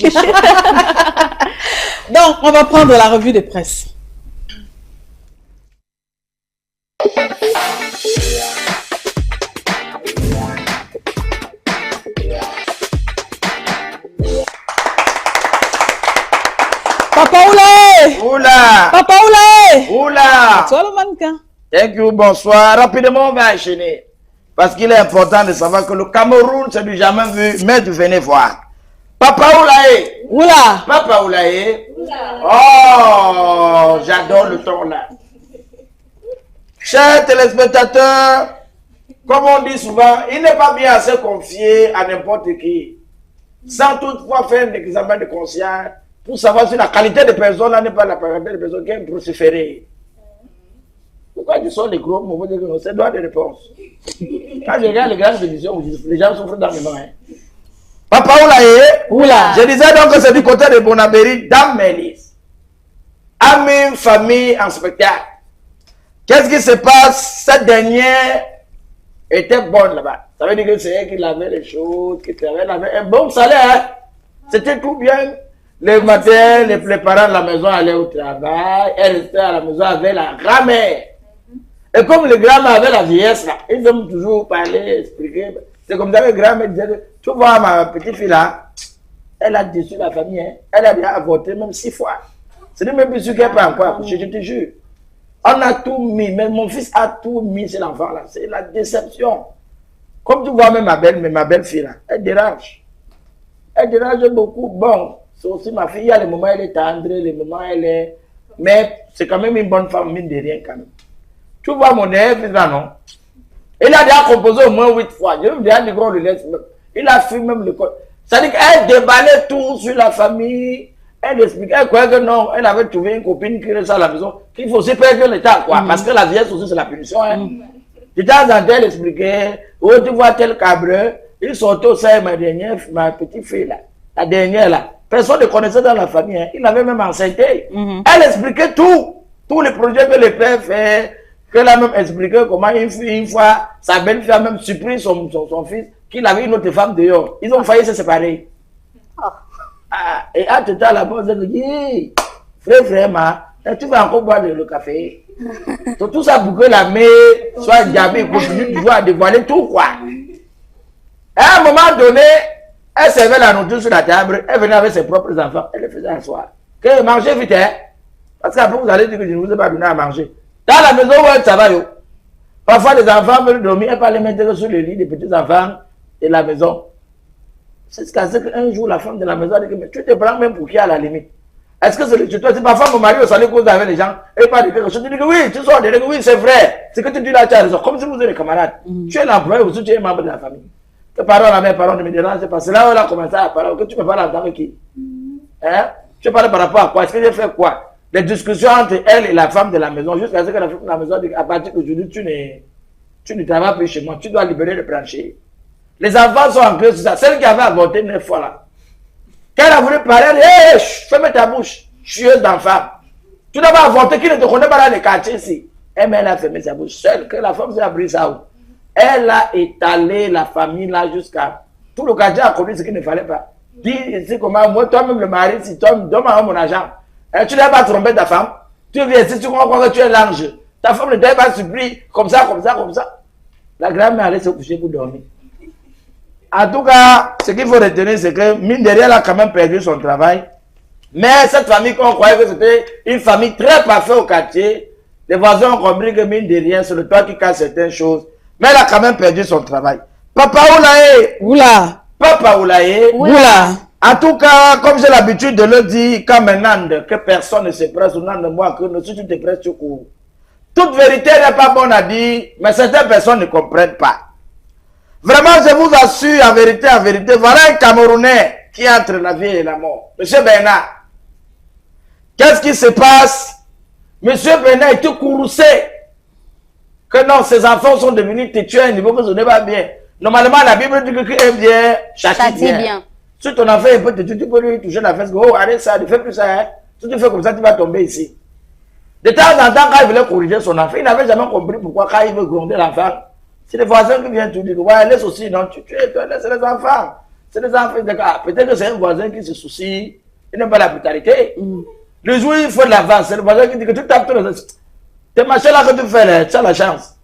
Donc, on va prendre la revue de presse. Papa Oulaye! Oula! Papa Oulaye! Oula! Toi le mannequin. Thank you, bonsoir. Rapidement, on va enchaîner. Parce qu'il est important de savoir que le Cameroun, c'est du jamais vu, mais du venez voir. Papa Oulaye! Oula! Papa Oulaye! Oh, j'adore le ton là. Chers téléspectateurs, comme on dit souvent, il n'est pas bien à se confier à n'importe qui, sans toutefois faire un examen de conscience pour savoir si la qualité de personne là n'est pas la qualité de personne qui est préférée. Pourquoi tu sors les gros mots? C'est droit de réponse. Quand je regarde les grandes émissions, les gens souffrent dans les mains. Hein. Papa Oulaye, Oula! je disais donc que c'est du côté de Bonabéry, Dame Mélis. Amis, famille en spectacle. Qu'est-ce qui se passe? Cette dernière était bonne là-bas. Ça veut dire que c'est elle qui lavait les choses, qui avait un bon salaire. Hein? C'était tout bien. Le matin, les parents de la maison allaient au travail. Elle restait à la maison avec la grand-mère. Et comme le grand-mère avait la vieillesse là, ils aiment toujours parler, expliquer. C'est comme ça que le grand-mère disait, tu vois ma petite fille là, elle a déçu la famille. Hein? Elle a déjà avorté même 6 fois. C'est même plus sûr qu'elle peut encore accoucher, je te jure. On a tout mis, mais mon fils a tout mis sur l'enfant là. C'est la déception. Comme tu vois même ma belle-fille là, elle dérange. Elle dérange beaucoup. Bon, c'est aussi ma fille, il y a les moments où elle est tendre, les moments où elle est... Mais c'est quand même une bonne femme, mine de rien quand même. Tu vois mon élève là, non? Il a déjà composé au moins 8 fois. Je veux dire qu'on le laisse même. Il a fait même le code. C'est-à-dire qu'elle déballait tout sur la famille. Elle expliquait, elle croyait que non, elle avait trouvé une copine qui restait à la maison, qu'il faut aussi perdre le temps, quoi. Parce que la vieillesse aussi, c'est la punition, hein. De temps en temps, elle expliquait, oh, tu vois tel cabreux, il sortait au sein ma petite fille, là. La dernière, là. Personne ne connaissait dans la famille, hein. Il avait même enceinté. Elle expliquait tout. Tous les projets que le père fait, qu'elle a même expliqué comment une fois, sa belle-fille a même surpris son fils, qu'il avait une autre femme dehors. Ils ont failli se séparer. Ah, et à tout à la base, elle dit, frère, tu vas encore boire le café. Tout ça pour que la mère soit diabée, continue toujours à dévoiler tout, quoi. À un moment donné, elle servait la nourriture sur la table, elle venait avec ses propres enfants, elle les faisait asseoir. Que mangez vite, hein. Parce qu'après, vous allez dire que je ne vous ai pas donné à manger. Dans la maison où elle travaille, parfois les enfants veulent dormir, elle peut les mettre sur le lit des petits enfants de la maison. C'est ce qu'un jour, la femme de la maison a dit que mais tu te prends même pour qui à la limite? Est-ce que c'est toi? C'est parfois mon mari au salon cause avec les gens et pas de quelque chose. Tu dis que oui, tu sors de que oui, c'est vrai. C'est que tu dis là, tu as raison. Comme si vous êtes des camarades. Tu es l'employé ou tu es membre de la famille. Tes parents, la mère, parents ne me dérangent pas. C'est là où elle a commencé à parler. Que tu peux parler avec qui? Hein? Tu parles par rapport à quoi? Est-ce que j'ai fait quoi? Des discussions entre elle et la femme de la maison jusqu'à ce que la femme de la maison dit à partir d'aujourd'hui, tu ne travailles plus chez moi. Tu dois libérer le plancher. Les enfants sont en clé sur ça. Celle qui avait avorté 9 fois là. Quand elle a voulu parler, elle dit, hé, ferme ta bouche, chieuse d'enfant. Tu n'as pas avorté, qui ne te connaît pas dans les quartiers ici. Elle a fermé sa bouche seule, que la femme s'est appris ça où. Elle a étalé la famille là jusqu'à... Tout le quartier a connu ce qu'il ne fallait pas. Dis ici comment, moi, toi-même le mari, si toi, donne-moi mon argent. Tu n'as pas trompé ta femme. Tu viens ici, tu crois que tu es l'ange. Ta femme ne t'a pas surpris, comme ça, comme ça, comme ça. La grand-mère allait se coucher pour dormir. En tout cas, ce qu'il faut retenir, c'est que mine de rien, elle a quand même perdu son travail. Mais cette famille, qu'on croyait que c'était une famille très parfaite au quartier, les voisins ont compris que mine de rien, c'est le toit qui casse certaines choses. Mais elle a quand même perdu son travail. Papa Oulaye! Oula! Papa Oulaye! Oula! En tout cas, comme j'ai l'habitude de le dire, quand maintenant que personne ne se presse, ou non de moi, que si tu te presses, tu cours. Toute vérité n'est pas bonne à dire, mais certaines personnes ne comprennent pas. Vraiment, je vous assure, en vérité, voilà un Camerounais qui est entre la vie et la mort. Monsieur Bernard, qu'est-ce qui se passe? Monsieur Bernard était courroucé. Que non, ses enfants sont devenus têtus à un niveau que ce n'est pas bien. Normalement, la Bible dit que qui aime bien, châtie Châtie bien. bien. Si ton enfant est petit, tu peux lui toucher la fesse. Oh, arrête ça, ne fais plus ça. Hein. Si tu fais comme ça, tu vas tomber ici. De temps en temps, quand il voulait corriger son enfant, il n'avait jamais compris pourquoi quand il veut gronder l'enfant. C'est les voisins qui viennent te dire, ouais, laisse aussi, non, tu laisse les enfants. C'est les enfants. Peut-être que c'est un voisin qui se soucie, il n'aime pas la brutalité. Le jour où il faut de l'avance, c'est le voisin qui dit que tu tapes tous les... Tes machins là que tu fais, là, tu as la chance.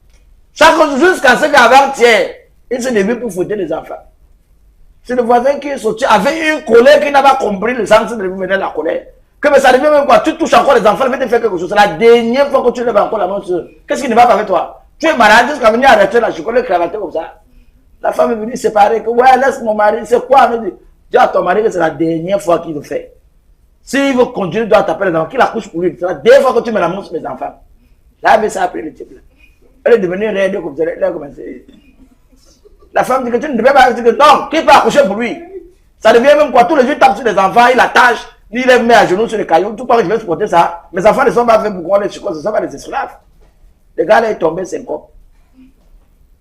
Chaque jour, jusqu'à ce qu'avant-hier, il se levait pour fouetter les enfants. C'est le voisin qui est sorti avec une colère qui n'a pas compris le sens de venir de la colère. Que mais ça devient même quoi, tu touches encore les enfants, il va te faire quelque chose. C'est la dernière fois que tu lèves encore la main sur eux. Qu'est-ce qui ne va pas avec toi? Tu es malade jusqu'à venir arrêter la chocolat cravaté comme ça. La femme est venue séparer, que ouais, laisse mon mari, c'est quoi? Elle me dit, dis à ton mari que c'est la dernière fois qu'il le fait. S'il veut continuer, tu dois taper les enfants, qu'il accouche pour lui. C'est la dernière fois que tu mets la main sur les enfants. Là, ça a pris le type là. Elle est devenue raide comme ça, elle a commencé. La femme dit que tu ne devais pas dire que non, qui peut accoucher pour lui? Ça devient même quoi, tous les jours il tape sur les enfants, il attache, il les met à genoux sur les cailloux, tout part, je vais supporter ça. Mes enfants ne sont pas faits pour qu'on les suppose, ce ne sont pas des esclaves. Le gars là est tombé syncope.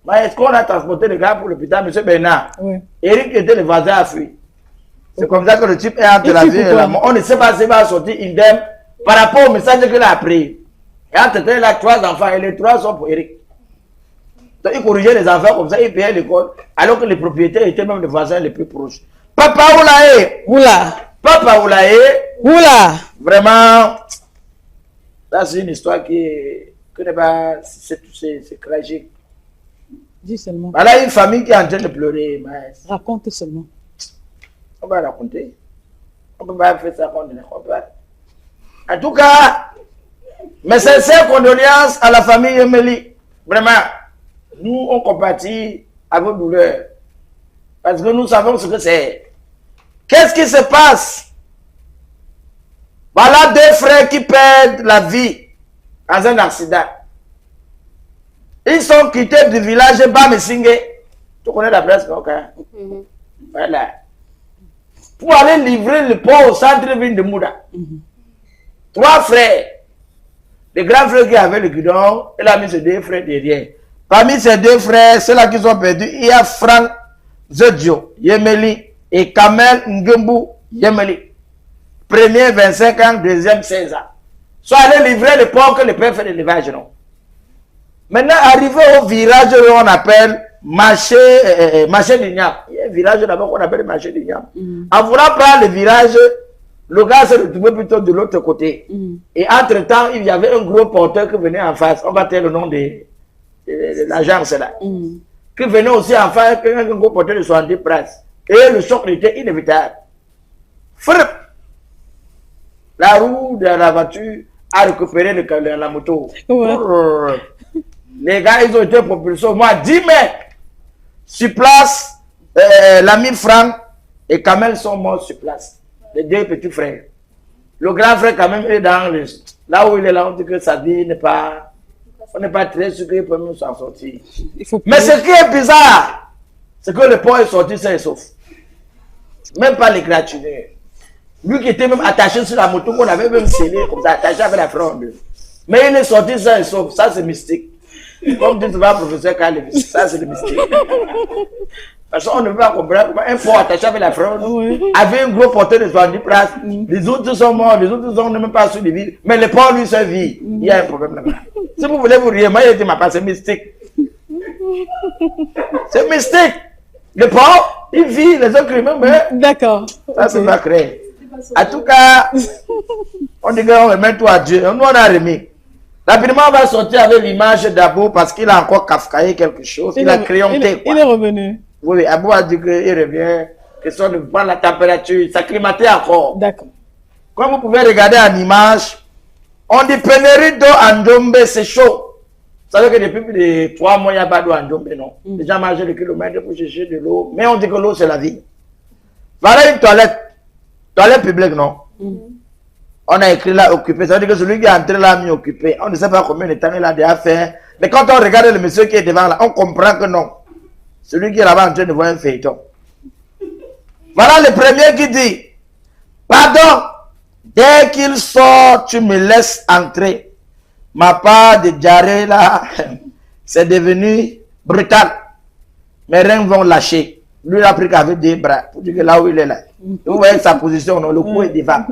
Mais est-ce qu'on a transporté le gars pour l'hôpital, M. Bernard? Oui. Eric était le voisin à fuir. C'est comme ça que le type est entre la vie et la mort. On ne sait pas s'il va sortir indemne par rapport au message qu'il a appris. Et entre temps, il a 3 enfants et les 3 sont pour Eric. Donc, il corrigeait les enfants comme ça, il payait l'école, alors que les propriétaires étaient même les voisins les plus proches. Papa Oulaé! Oula! Papa Oulaé! Oula! Vraiment, là c'est une histoire c'est tragique. Dis seulement. Voilà une famille qui est en train de pleurer. Mais... Raconte seulement. On va raconter. On ne peut pas faire ça qu'on ne comprend pas. En tout cas, mes sincères condoléances à la famille Emily. Vraiment, nous on compatit à vos douleurs. Parce que nous savons ce que c'est. Qu'est-ce qui se passe? Voilà 2 frères qui perdent la vie dans un accident. Ils sont quittés du village Bamesingé. Tu connais la presse, non? Voilà. Pour aller livrer le pont au centre-ville de Mouda. 3 frères. Le grand frère qui avait le guidon, il a mis ses 2 frères derrière. Parmi ces 2 frères, ceux-là qui sont perdus, il y a Franck Zedio Yemeli et Kamel Ngembu Yemeli. Premier 25 ans, deuxième 16 ans. Soit allés livrer le pont que le père fait l'élevage, non? Maintenant, arrivé au village où on appelle marché d'Ignam. Il y a un village là-bas qu'on appelle marché d'Ignam. En voulant prendre le village, le gars s'est retrouvé plutôt de l'autre côté. Et entre-temps, il y avait un gros porteur qui venait en face. On va dire le nom de l'agence là. Qui venait aussi en face, un gros porteur de 70 places. Et le choc était inévitable. Fripp! La roue de la voiture a récupéré la moto. Ouais. Les gars, ils ont été propulsés au moins 10 mètres. Sur place, l'ami Franck et Kamel sont morts sur place. Les 2 petits frères. Le grand frère, quand même, est dans le... Là où il est là, on dit que sa vie n'est pas... On n'est pas très sûr qu'il peut même s'en sortir. Mais ce qui est bizarre, c'est que le pont est sorti sain et sauf. Même pas les gratuits. Lui qui était même attaché sur la moto, qu'on avait même scellé, comme ça, attaché avec la fronde. Mais il est sorti sain et sauf. Ça, c'est mystique. Comme dit souvent le professeur Kalevi, ça, c'est le mystique. Parce qu'on ne peut pas comprendre comment un pont attaché avec la fronde, avec un gros porteur de 70 places, les autres sont morts, les autres sont même pas sur les villes, mais le pont, lui, se vit. Il y a un problème là-bas. Si vous voulez vous rire, moi, je dis, ma part, c'est mystique. C'est mystique. Le pont, il vit, les autres humains, mais... D'accord. Ça, c'est pas créé. En tout cas, on dit qu'on remet tout à Dieu. Nous, on a remis. Rapidement, on va sortir avec l'image d'Abou parce qu'il a encore kafkaïé quelque chose. Il a crayonné. Il est revenu. Oui, Abou a dit qu'il revient. Question de prendre la température, s'acclimater encore. D'accord. Comme vous pouvez regarder en image, on dit pénurie d'eau en Djombe, c'est chaud. Vous savez que depuis plus de 3 mois, il n'y a pas d'eau en Djombe, non? Les gens marchent des kilomètres pour chercher de l'eau. Mais on dit que l'eau, c'est la vie. Voilà une toilette. Toilette publique, non? On a écrit là occupé. Ça veut dire que celui qui est entré là a mis occupé. On ne sait pas combien de temps il a déjà fait. Mais quand on regarde le monsieur qui est devant là, on comprend que non. Celui qui est là-bas en train de voir un feuilleton. Voilà le premier qui dit, pardon, dès qu'il sort, tu me laisses entrer. Ma part de diarrhée là, c'est devenu brutal. mes reins vont lâcher. Lui, il a pris qu'avec des bras pour dire que là où il est là. Vous voyez sa position, non, le cou est devant.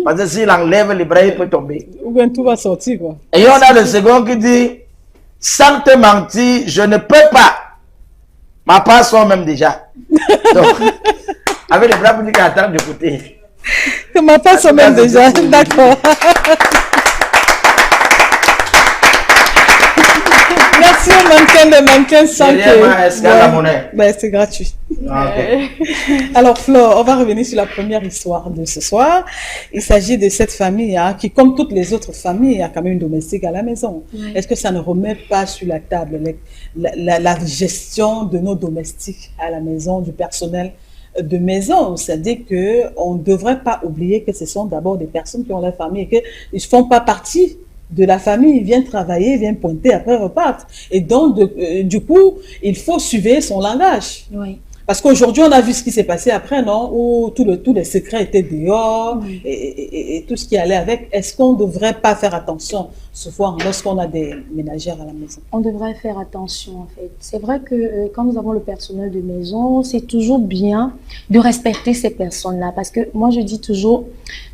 Parce que s'il enlève les bras, il peut tomber. Ou bien tout va sortir, quoi. Et on a le second qui dit, sans te mentir, je ne peux pas. Ma part sort même déjà. Donc, avec les bras pour dire qu'il attend de côté. Que ma part sort même déjà, d'accord. Merci aux mannequins de mannequins sans que... Ben, c'est gratuit. Alors Flore, on va revenir sur la première histoire de ce soir. Il s'agit de cette famille qui, comme toutes les autres familles, a quand même une domestique à la maison. Est-ce que ça ne remet pas sur la table la gestion de nos domestiques à la maison, du personnel de maison? C'est-à-dire qu'on ne devrait pas oublier que ce sont d'abord des personnes qui ont leur famille et qu'ils ne font pas partie de la famille, ils viennent travailler, ils viennent pointer, après repartent. Et donc, du coup, il faut suivre son langage. Oui. Parce qu'aujourd'hui, on a vu ce qui s'est passé après, non? Où tous les secrets étaient dehors et tout ce qui allait avec. Est-ce qu'on ne devrait pas faire attention souvent lorsqu'on a des ménagères à la maison? On devrait faire attention, en fait. C'est vrai que quand nous avons le personnel de maison, c'est toujours bien de respecter ces personnes-là. Parce que moi, je dis toujours,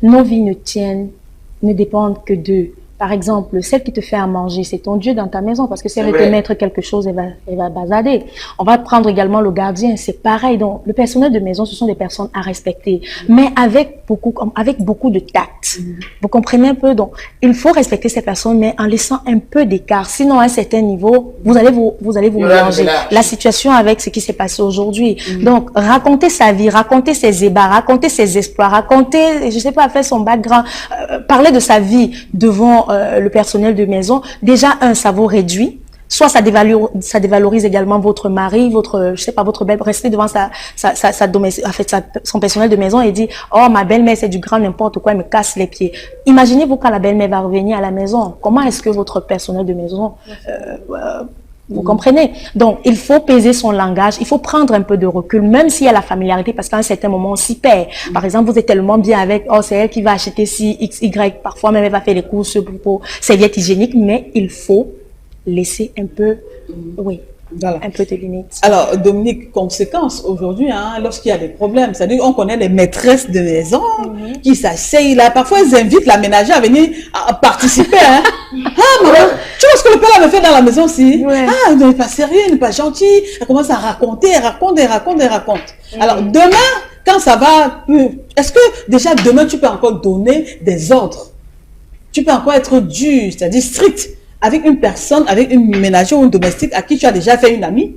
nos vies ne dépendent que d'eux. Par exemple, celle qui te fait à manger, c'est ton Dieu dans ta maison, parce que si elle veut te mettre quelque chose, elle va basader. On va prendre également le gardien, c'est pareil. Donc, le personnel de maison, ce sont des personnes à respecter, mais avec beaucoup de tact. Vous comprenez un peu? Donc, il faut respecter ces personnes, mais en laissant un peu d'écart. Sinon, à un certain niveau, vous allez vous mélanger. La situation avec ce qui s'est passé aujourd'hui. Donc, raconter sa vie, raconter ses ébats, raconter ses exploits, raconter, je sais pas, faire son background, parler de sa vie devant le personnel de maison, déjà ça vous réduit, soit ça dévalorise également votre mari, votre belle, rester devant son personnel de maison et dire, oh, ma belle-mère c'est du grand n'importe quoi, elle me casse les pieds. Imaginez-vous quand la belle-mère va revenir à la maison, comment est-ce que votre personnel de maison vous comprenez? Donc, il faut peser son langage, il faut prendre un peu de recul, même s'il y a la familiarité, parce qu'à un certain moment, on s'y perd. Par exemple, vous êtes tellement bien avec, oh, c'est elle qui va acheter ci, X, Y, parfois même elle va faire les courses pour serviettes hygiéniques, mais il faut laisser un peu, Voilà. Un peu de limites. Alors, Dominique, conséquence aujourd'hui, lorsqu'il y a des problèmes, c'est-à-dire qu'on connaît les maîtresses de maison qui s'asseyent là. Parfois, elles invitent la ménagère à venir à participer. Ah, maman, tu vois ce que le père avait fait dans la maison aussi? Ah, il n'est pas sérieux, il n'est pas gentil. Elle commence à raconter, elle raconte. Alors, demain, quand ça va, est-ce que déjà demain, tu peux encore donner des ordres? Tu peux encore être dur, c'est-à-dire strict, avec une personne, avec une ménagère ou une domestique à qui tu as déjà fait une amie?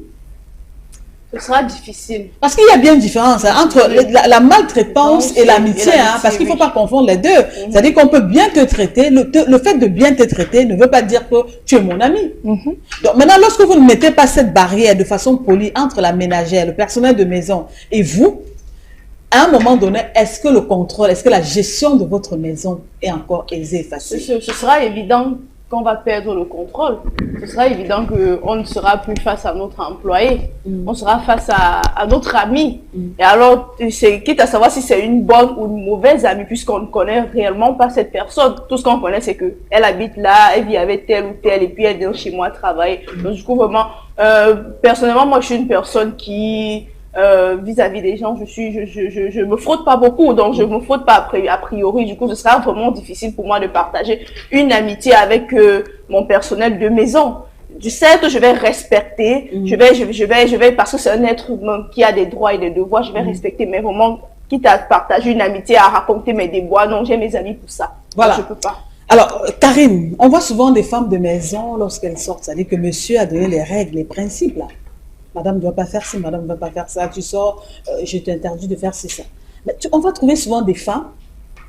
Ce sera difficile. Parce qu'il y a bien une différence entre la maltraitance et l'amitié, parce qu'il ne faut pas confondre les deux. C'est-à-dire qu'on peut bien te traiter, le fait de bien te traiter ne veut pas dire que tu es mon ami. Donc maintenant, lorsque vous ne mettez pas cette barrière de façon polie entre la ménagère, le personnel de maison et vous, à un moment donné, est-ce que le contrôle, est-ce que la gestion de votre maison est encore aisée, facile? Ce sera évident qu'on va perdre le contrôle. Ce sera évident qu'on ne sera plus face à notre employé. On sera face à notre ami. Et alors, c'est quitte à savoir si c'est une bonne ou une mauvaise amie, puisqu'on ne connaît réellement pas cette personne. Tout ce qu'on connaît, c'est qu'elle habite là, elle vit avec tel ou tel, et puis elle vient chez moi travailler. Donc, du coup, vraiment, personnellement, moi, je suis une personne qui... vis-à-vis des gens, je me frotte pas beaucoup, donc je me frotte pas a priori. Du coup, ce sera vraiment difficile pour moi de partager une amitié avec mon personnel de maison. Certes, je vais respecter, je vais, parce que c'est un être humain qui a des droits et des devoirs, je vais respecter, mais vraiment, quitte à partager une amitié, à raconter mes déboires, non, j'ai mes amis pour ça. Voilà. Donc, je peux pas. Alors, Karine, on voit souvent des femmes de maison lorsqu'elles sortent, c'est-à-dire que monsieur a donné les règles, les principes là. Madame ne doit pas faire ci, madame ne doit pas faire ça, tu sors, je t'interdis de faire ci, ça. Mais on va trouver souvent des femmes,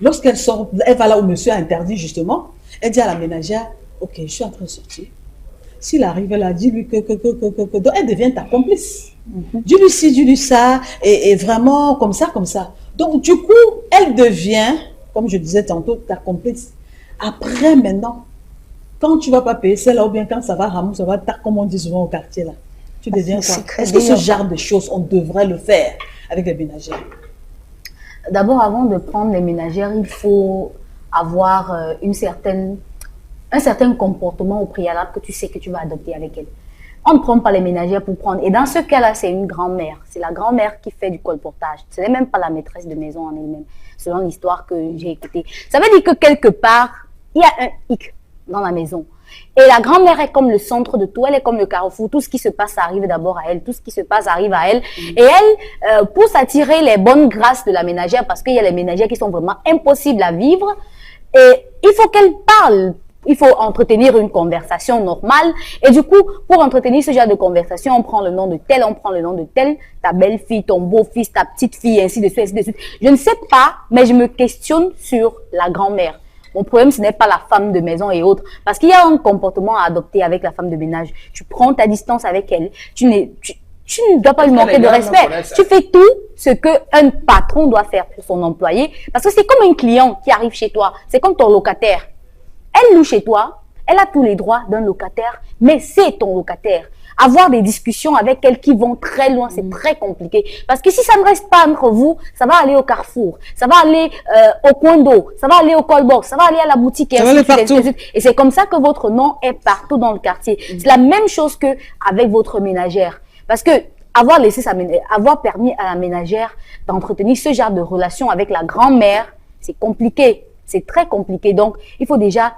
lorsqu'elles sortent, elle va là où monsieur a interdit justement, elle dit à la ménagère, ok, je suis en train de sortir. S'il arrive, elle a dit lui que. Donc elle devient ta complice. Dis-lui ci, dis-lui ça, et vraiment comme ça. Donc du coup, elle devient, comme je disais tantôt, ta complice. Après maintenant, quand tu ne vas pas payer celle-là, ou bien quand ça va ramou, ça va tac, comme on dit souvent au quartier là. Tu deviens quoi? Est-ce que ce genre de choses, on devrait le faire avec les ménagères? D'abord, avant de prendre les ménagères, il faut avoir un certain comportement au préalable que tu sais que tu vas adopter avec elles. On ne prend pas les ménagères pour prendre. Et dans ce cas-là, c'est une grand-mère. C'est la grand-mère qui fait du colportage. Ce n'est même pas la maîtresse de maison en elle-même, selon l'histoire que j'ai écoutée. Ça veut dire que quelque part, il y a un hic dans la maison. Et la grand-mère est comme le centre de tout. Elle est comme le carrefour. Tout ce qui se passe arrive d'abord à elle. Tout ce qui se passe arrive à elle. Et elle, pour s'attirer les bonnes grâces de la ménagère, parce qu'il y a les ménagères qui sont vraiment impossibles à vivre, et il faut qu'elle parle. Il faut entretenir une conversation normale. Et du coup, pour entretenir ce genre de conversation, on prend le nom de tel, on prend le nom de tel, ta belle-fille, ton beau-fils, ta petite-fille, ainsi de suite, ainsi de suite. Je ne sais pas, mais je me questionne sur la grand-mère. Mon problème, ce n'est pas la femme de maison et autres. Parce qu'il y a un comportement à adopter avec la femme de ménage. Tu prends ta distance avec elle. Tu ne dois pas lui manquer de respect. Tu fais tout ce qu'un patron doit faire pour son employé. Parce que c'est comme un client qui arrive chez toi. C'est comme ton locataire. Elle loue chez toi, elle a tous les droits d'un locataire, mais c'est ton locataire. Avoir des discussions avec elle qui vont très loin, c'est très compliqué. Parce que si ça ne reste pas entre vous, ça va aller au carrefour, ça va aller au coin d'eau, ça va aller au callbox, ça va aller à la boutique. Et c'est comme ça que votre nom est partout dans le quartier. C'est la même chose que avec votre ménagère. Parce que avoir permis à la ménagère d'entretenir ce genre de relation avec la grand-mère, c'est compliqué. C'est très compliqué. Donc, il faut déjà,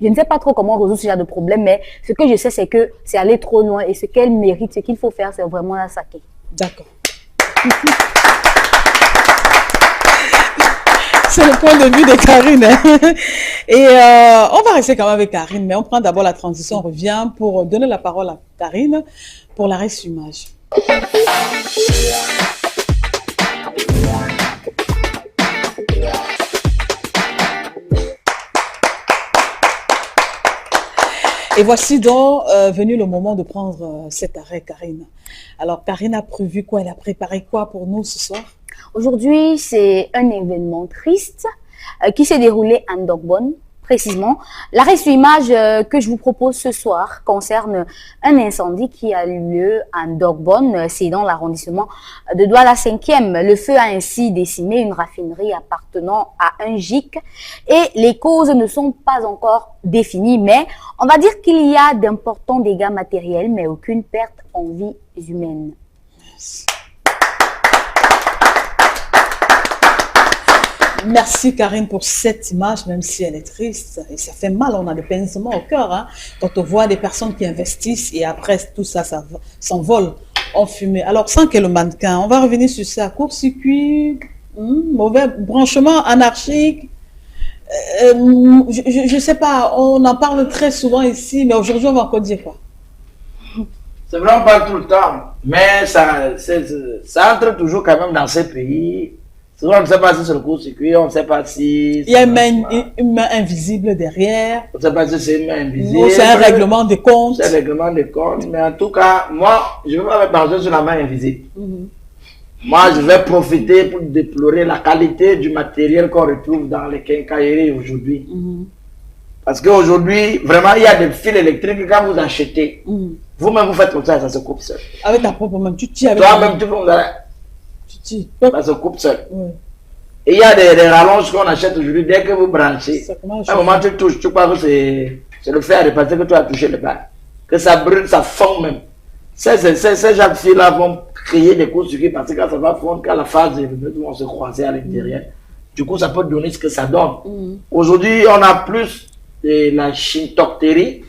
je ne sais pas trop comment résoudre ce genre de problème, mais ce que je sais, c'est que c'est aller trop loin et ce qu'elle mérite, ce qu'il faut faire, c'est vraiment la saquer. D'accord. C'est le point de vue de Karine. Hein. Et on va rester quand même avec Karine, mais on prend d'abord la transition, on revient pour donner la parole à Karine pour la résumage. Et voici donc venu le moment de prendre cet arrêt, Karine. Alors, Karine a prévu quoi? Elle a préparé quoi pour nous ce soir? Aujourd'hui, c'est un événement triste qui s'est déroulé à Ndokbon, précisément. L'arrêt sur image que je vous propose ce soir concerne un incendie qui a eu lieu à Ndokbon, c'est dans l'arrondissement de Douala 5e. Le feu a ainsi décimé une raffinerie appartenant à un GIC et les causes ne sont pas encore définies, mais on va dire qu'il y a d'importants dégâts matériels, mais aucune perte en vie humaine. Yes. Merci Karine pour cette image, même si elle est triste. Et ça fait mal, on a le pincement au cœur. Hein, quand on voit des personnes qui investissent et après tout ça, ça s'envole en fumée. Alors, sans que le mannequin, on va revenir sur ça. Court-circuit, mauvais branchement anarchique. Je ne sais pas, on en parle très souvent ici, mais aujourd'hui, on va encore dire quoi? C'est vrai, on parle tout le temps, mais ça entre toujours quand même dans ces pays. Souvent, on ne sait pas si c'est le court-circuit, on ne sait pas si... Il y a une main invisible derrière. On ne sait pas si c'est une main invisible. C'est un règlement de compte. C'est un règlement de compte, mais en tout cas, moi, je ne vais pas me baser sur la main invisible. Moi, je vais profiter pour déplorer la qualité du matériel qu'on retrouve dans les quincailleries aujourd'hui. Parce qu'aujourd'hui, vraiment, il y a des fils électriques quand vous achetez. Vous-même, vous faites comme ça se coupe seul. Avec ta propre main, tu tires avec toi-même, tu peux... Ça se coupe seul. Et il y a des rallonges qu'on achète aujourd'hui, dès que vous branchez. À un moment, tu touches, tu crois que c'est le fer à repasser que tu as touché le bas. Que ça brûle, ça fond même. Ces gens de filles-là vont créer des courts-circuits parce que quand ça va fondre, quand la phase vont se croiser à l'intérieur, du coup, ça peut donner ce que ça donne. Aujourd'hui, on a plus de la chintoctérie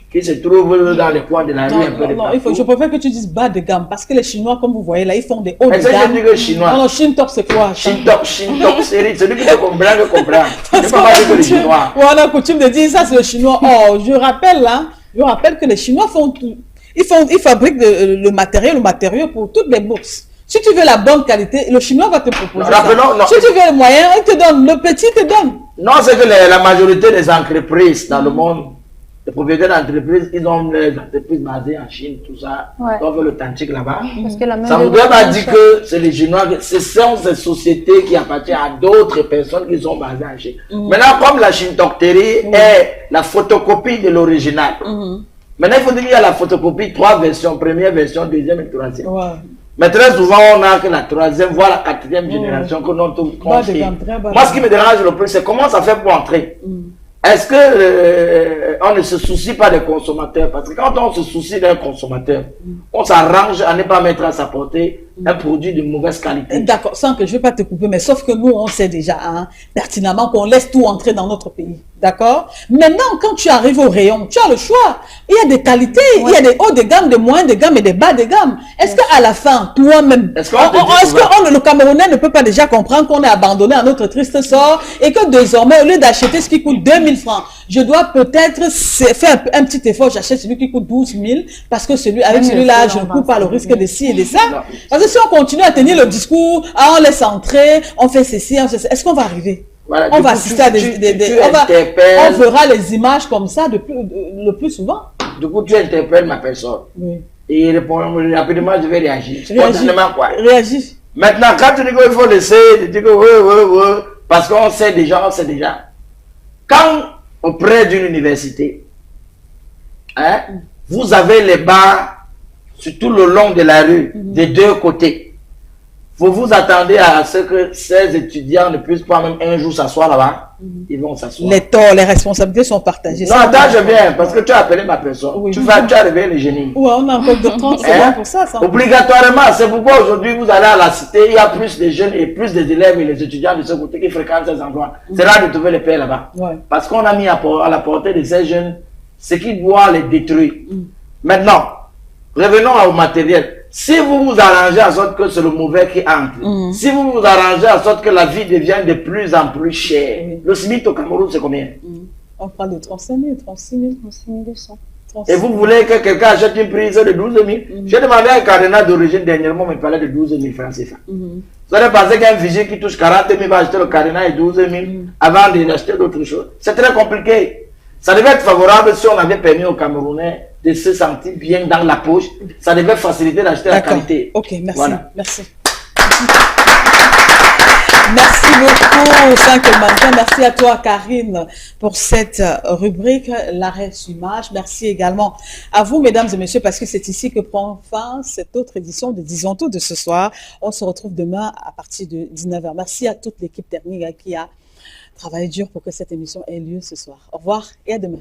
qui se trouve dans les coins de la rue un peu de partout. Je préfère que tu dises bas de gamme parce que les Chinois, comme vous voyez là, ils font des hauts de gamme. Mais c'est chinois. Non, Shintok, c'est quoi? Shintok, c'est celui qui te comprend, je comprends. Je ne peux pas dire que les Chinois. On a coutume de dire ça, c'est le Chinois. Oh, je rappelle que les Chinois font tout. Ils fabriquent le matériau pour toutes les bourses. Si tu veux la bonne qualité, le Chinois va te proposer ça. Si tu veux le moyen, il te donne. Le petit te donne. Non, c'est que la majorité des entreprises dans le monde, les propriétaires d'entreprises, ils ont des entreprises basées en Chine, tout ça. Ils ont fait l'authentique là-bas. Ça ne voudrait pas dire que c'est les Chinois, ce sont ces sociétés qui appartiennent à d'autres personnes qui sont basées en Chine. Maintenant, comme la chintoctérie est la photocopie de l'original, maintenant il faut dire qu'il y a la photocopie, 3 versions, première version, deuxième et troisième. Mais très souvent, on n'a que la troisième, voire la quatrième génération que l'on trouve. Moi, ce qui me dérange le plus, c'est comment ça fait pour entrer. est-ce que on ne se soucie pas des consommateurs? Parce que quand on se soucie d'un consommateur, on s'arrange à ne pas mettre à sa portée un produit de mauvaise qualité. D'accord, sans que je ne vais pas te couper, mais sauf que nous, on sait déjà pertinemment qu'on laisse tout entrer dans notre pays. D'accord? Maintenant, quand tu arrives au rayon, tu as le choix. Il y a des qualités, il y a des hauts de gamme, des moyens de gamme et des bas de gamme. Est-ce qu'à la fin, toi-même, le Camerounais ne peut pas déjà comprendre qu'on est abandonné à notre triste sort et que désormais, au lieu d'acheter ce qui coûte 2000 francs, je dois peut-être faire un petit effort, j'achète celui qui coûte 12 000 parce que avec celui-là, je ne cours pas le risque de ci et de ça. Parce que si on continue à tenir le discours, on laisse entrer, on fait ceci, on fait ça, est-ce qu'on va arriver? Voilà, on va assister à on verra les images comme ça le plus souvent. Du coup, tu interpelles ma personne. Oui. Et rapidement, je vais réagir. Réagis. Maintenant, quand tu dis qu'il faut laisser, tu dis que oui, parce qu'on sait déjà, Quand auprès d'une université, vous avez les bars sur tout le long de la rue, des deux côtés. Vous vous attendez à ce que ces étudiants ne puissent pas même un jour s'asseoir là-bas. Ils vont s'asseoir. Les torts, les responsabilités sont partagées. Non, attends, je viens, parce que tu as appelé ma personne. Oui, tu as réveillé le génie. Oui, on a encore de 30 secondes pour ça. Obligatoirement, c'est pourquoi aujourd'hui vous allez à la cité, il y a plus de jeunes et plus des élèves et les étudiants de ce côté qui fréquentent ces endroits. C'est rare de trouver les pères là-bas. Ouais. Parce qu'on a mis à la portée de ces jeunes ce qui doit les détruire. Maintenant, revenons au matériel. Si vous vous arrangez en sorte que c'est le mauvais qui entre, si vous vous arrangez en sorte que la vie devienne de plus en plus chère, le SMIC au Cameroun, c'est combien? On parle de 35 000, 36 000, 36 200. Et vous voulez que quelqu'un achète une prise de 12 000? J'ai demandé à un cardinal d'origine dernièrement, il me parlait de 12 000 francs CFA. Vous allez penser qu'un vigile qui touche 40 000 va acheter le cardinal et 12 000 avant d'acheter d'autres choses. C'est très compliqué. Ça devait être favorable si on avait permis aux Camerounais de se sentir bien dans la poche. Ça devait faciliter d'acheter la qualité. Ok, merci. Voilà. Merci. Merci beaucoup, 5 matin. Merci à toi, Karine, pour cette rubrique, l'arrêt sur image. Merci également à vous, mesdames et messieurs, parce que c'est ici que prend fin cette autre édition de Disons Tout de ce soir. On se retrouve demain à partir de 19h. Merci à toute l'équipe technique qui a travaillé dur pour que cette émission ait lieu ce soir. Au revoir et à demain.